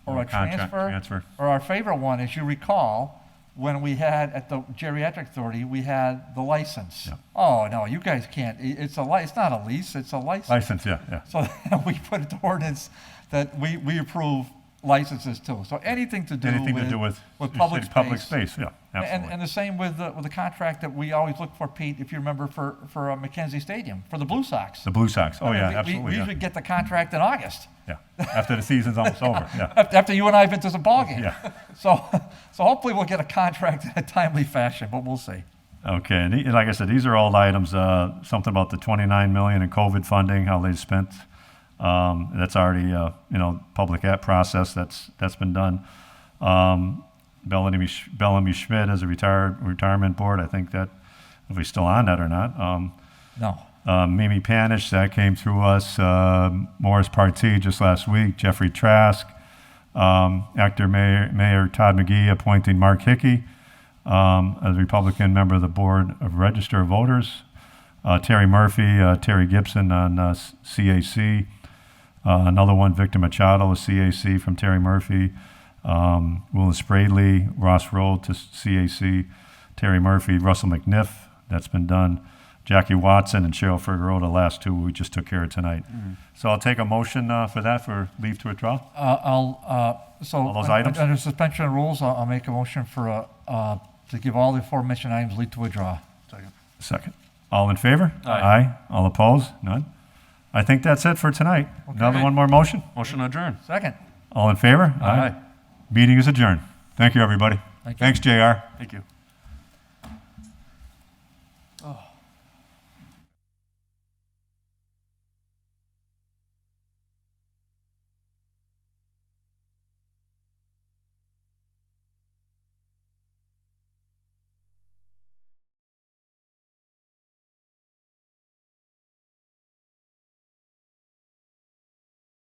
or Or a a contract transfer. or our favorite one, as you recall, when we had at the Geriatric Authority, we had the license. Yeah. Oh, no, you guys can't, it's not a lease, it's a license. License, yeah. So we put it to ordinance that we approve licenses too. So anything to do Anything with, to do with public space. Public space, yeah, And absolutely. the same with the contract that we always look for, Pete, if you remember, for Mackenzie Stadium, for the Blue Sox. The Blue Sox, oh, yeah, We absolutely, usually yeah. get the contract in August, Yeah, after the season's almost over, yeah. after you and I have been to some ballgame. Yeah. So hopefully we'll get a contract in a timely fashion, but we'll see. Okay, and like I said, these are old items, something about the 29 million in COVID funding, how they spent. That's already, public app process, that's been done. Bellamy Schmidt as a retirement board, I think that, if he's still on that or not. No. Mimi Panish, that came through us. Morris Partee just last week. Jeffrey Trask. Actor Mayor Todd McGee appointing Mark Hickey as Republican member of the Board of Register of Voters. Terry Murphy, Terry Gibson on CAC. Another one, Victor Machado, a CAC from Terry Murphy. Willis Spradley, Ross Road to CAC. Terry Murphy, Russell McNiff, that's been done. Jackie Watson and Cheryl Figueroa, the last two we just took care of tonight. So I'll take a motion for that, for leave to withdraw. All those items? Under suspension of rules, I'll make a motion for, to give all the aforementioned items leave to withdraw. Second. All in favor? Aye. All opposed? None? I think that's it for tonight. Another Okay. one more motion? Motion adjourned. Second. All in favor? Aye. Meeting is adjourned. Thank you, everybody. Thank you. Thanks, JR. Thank you.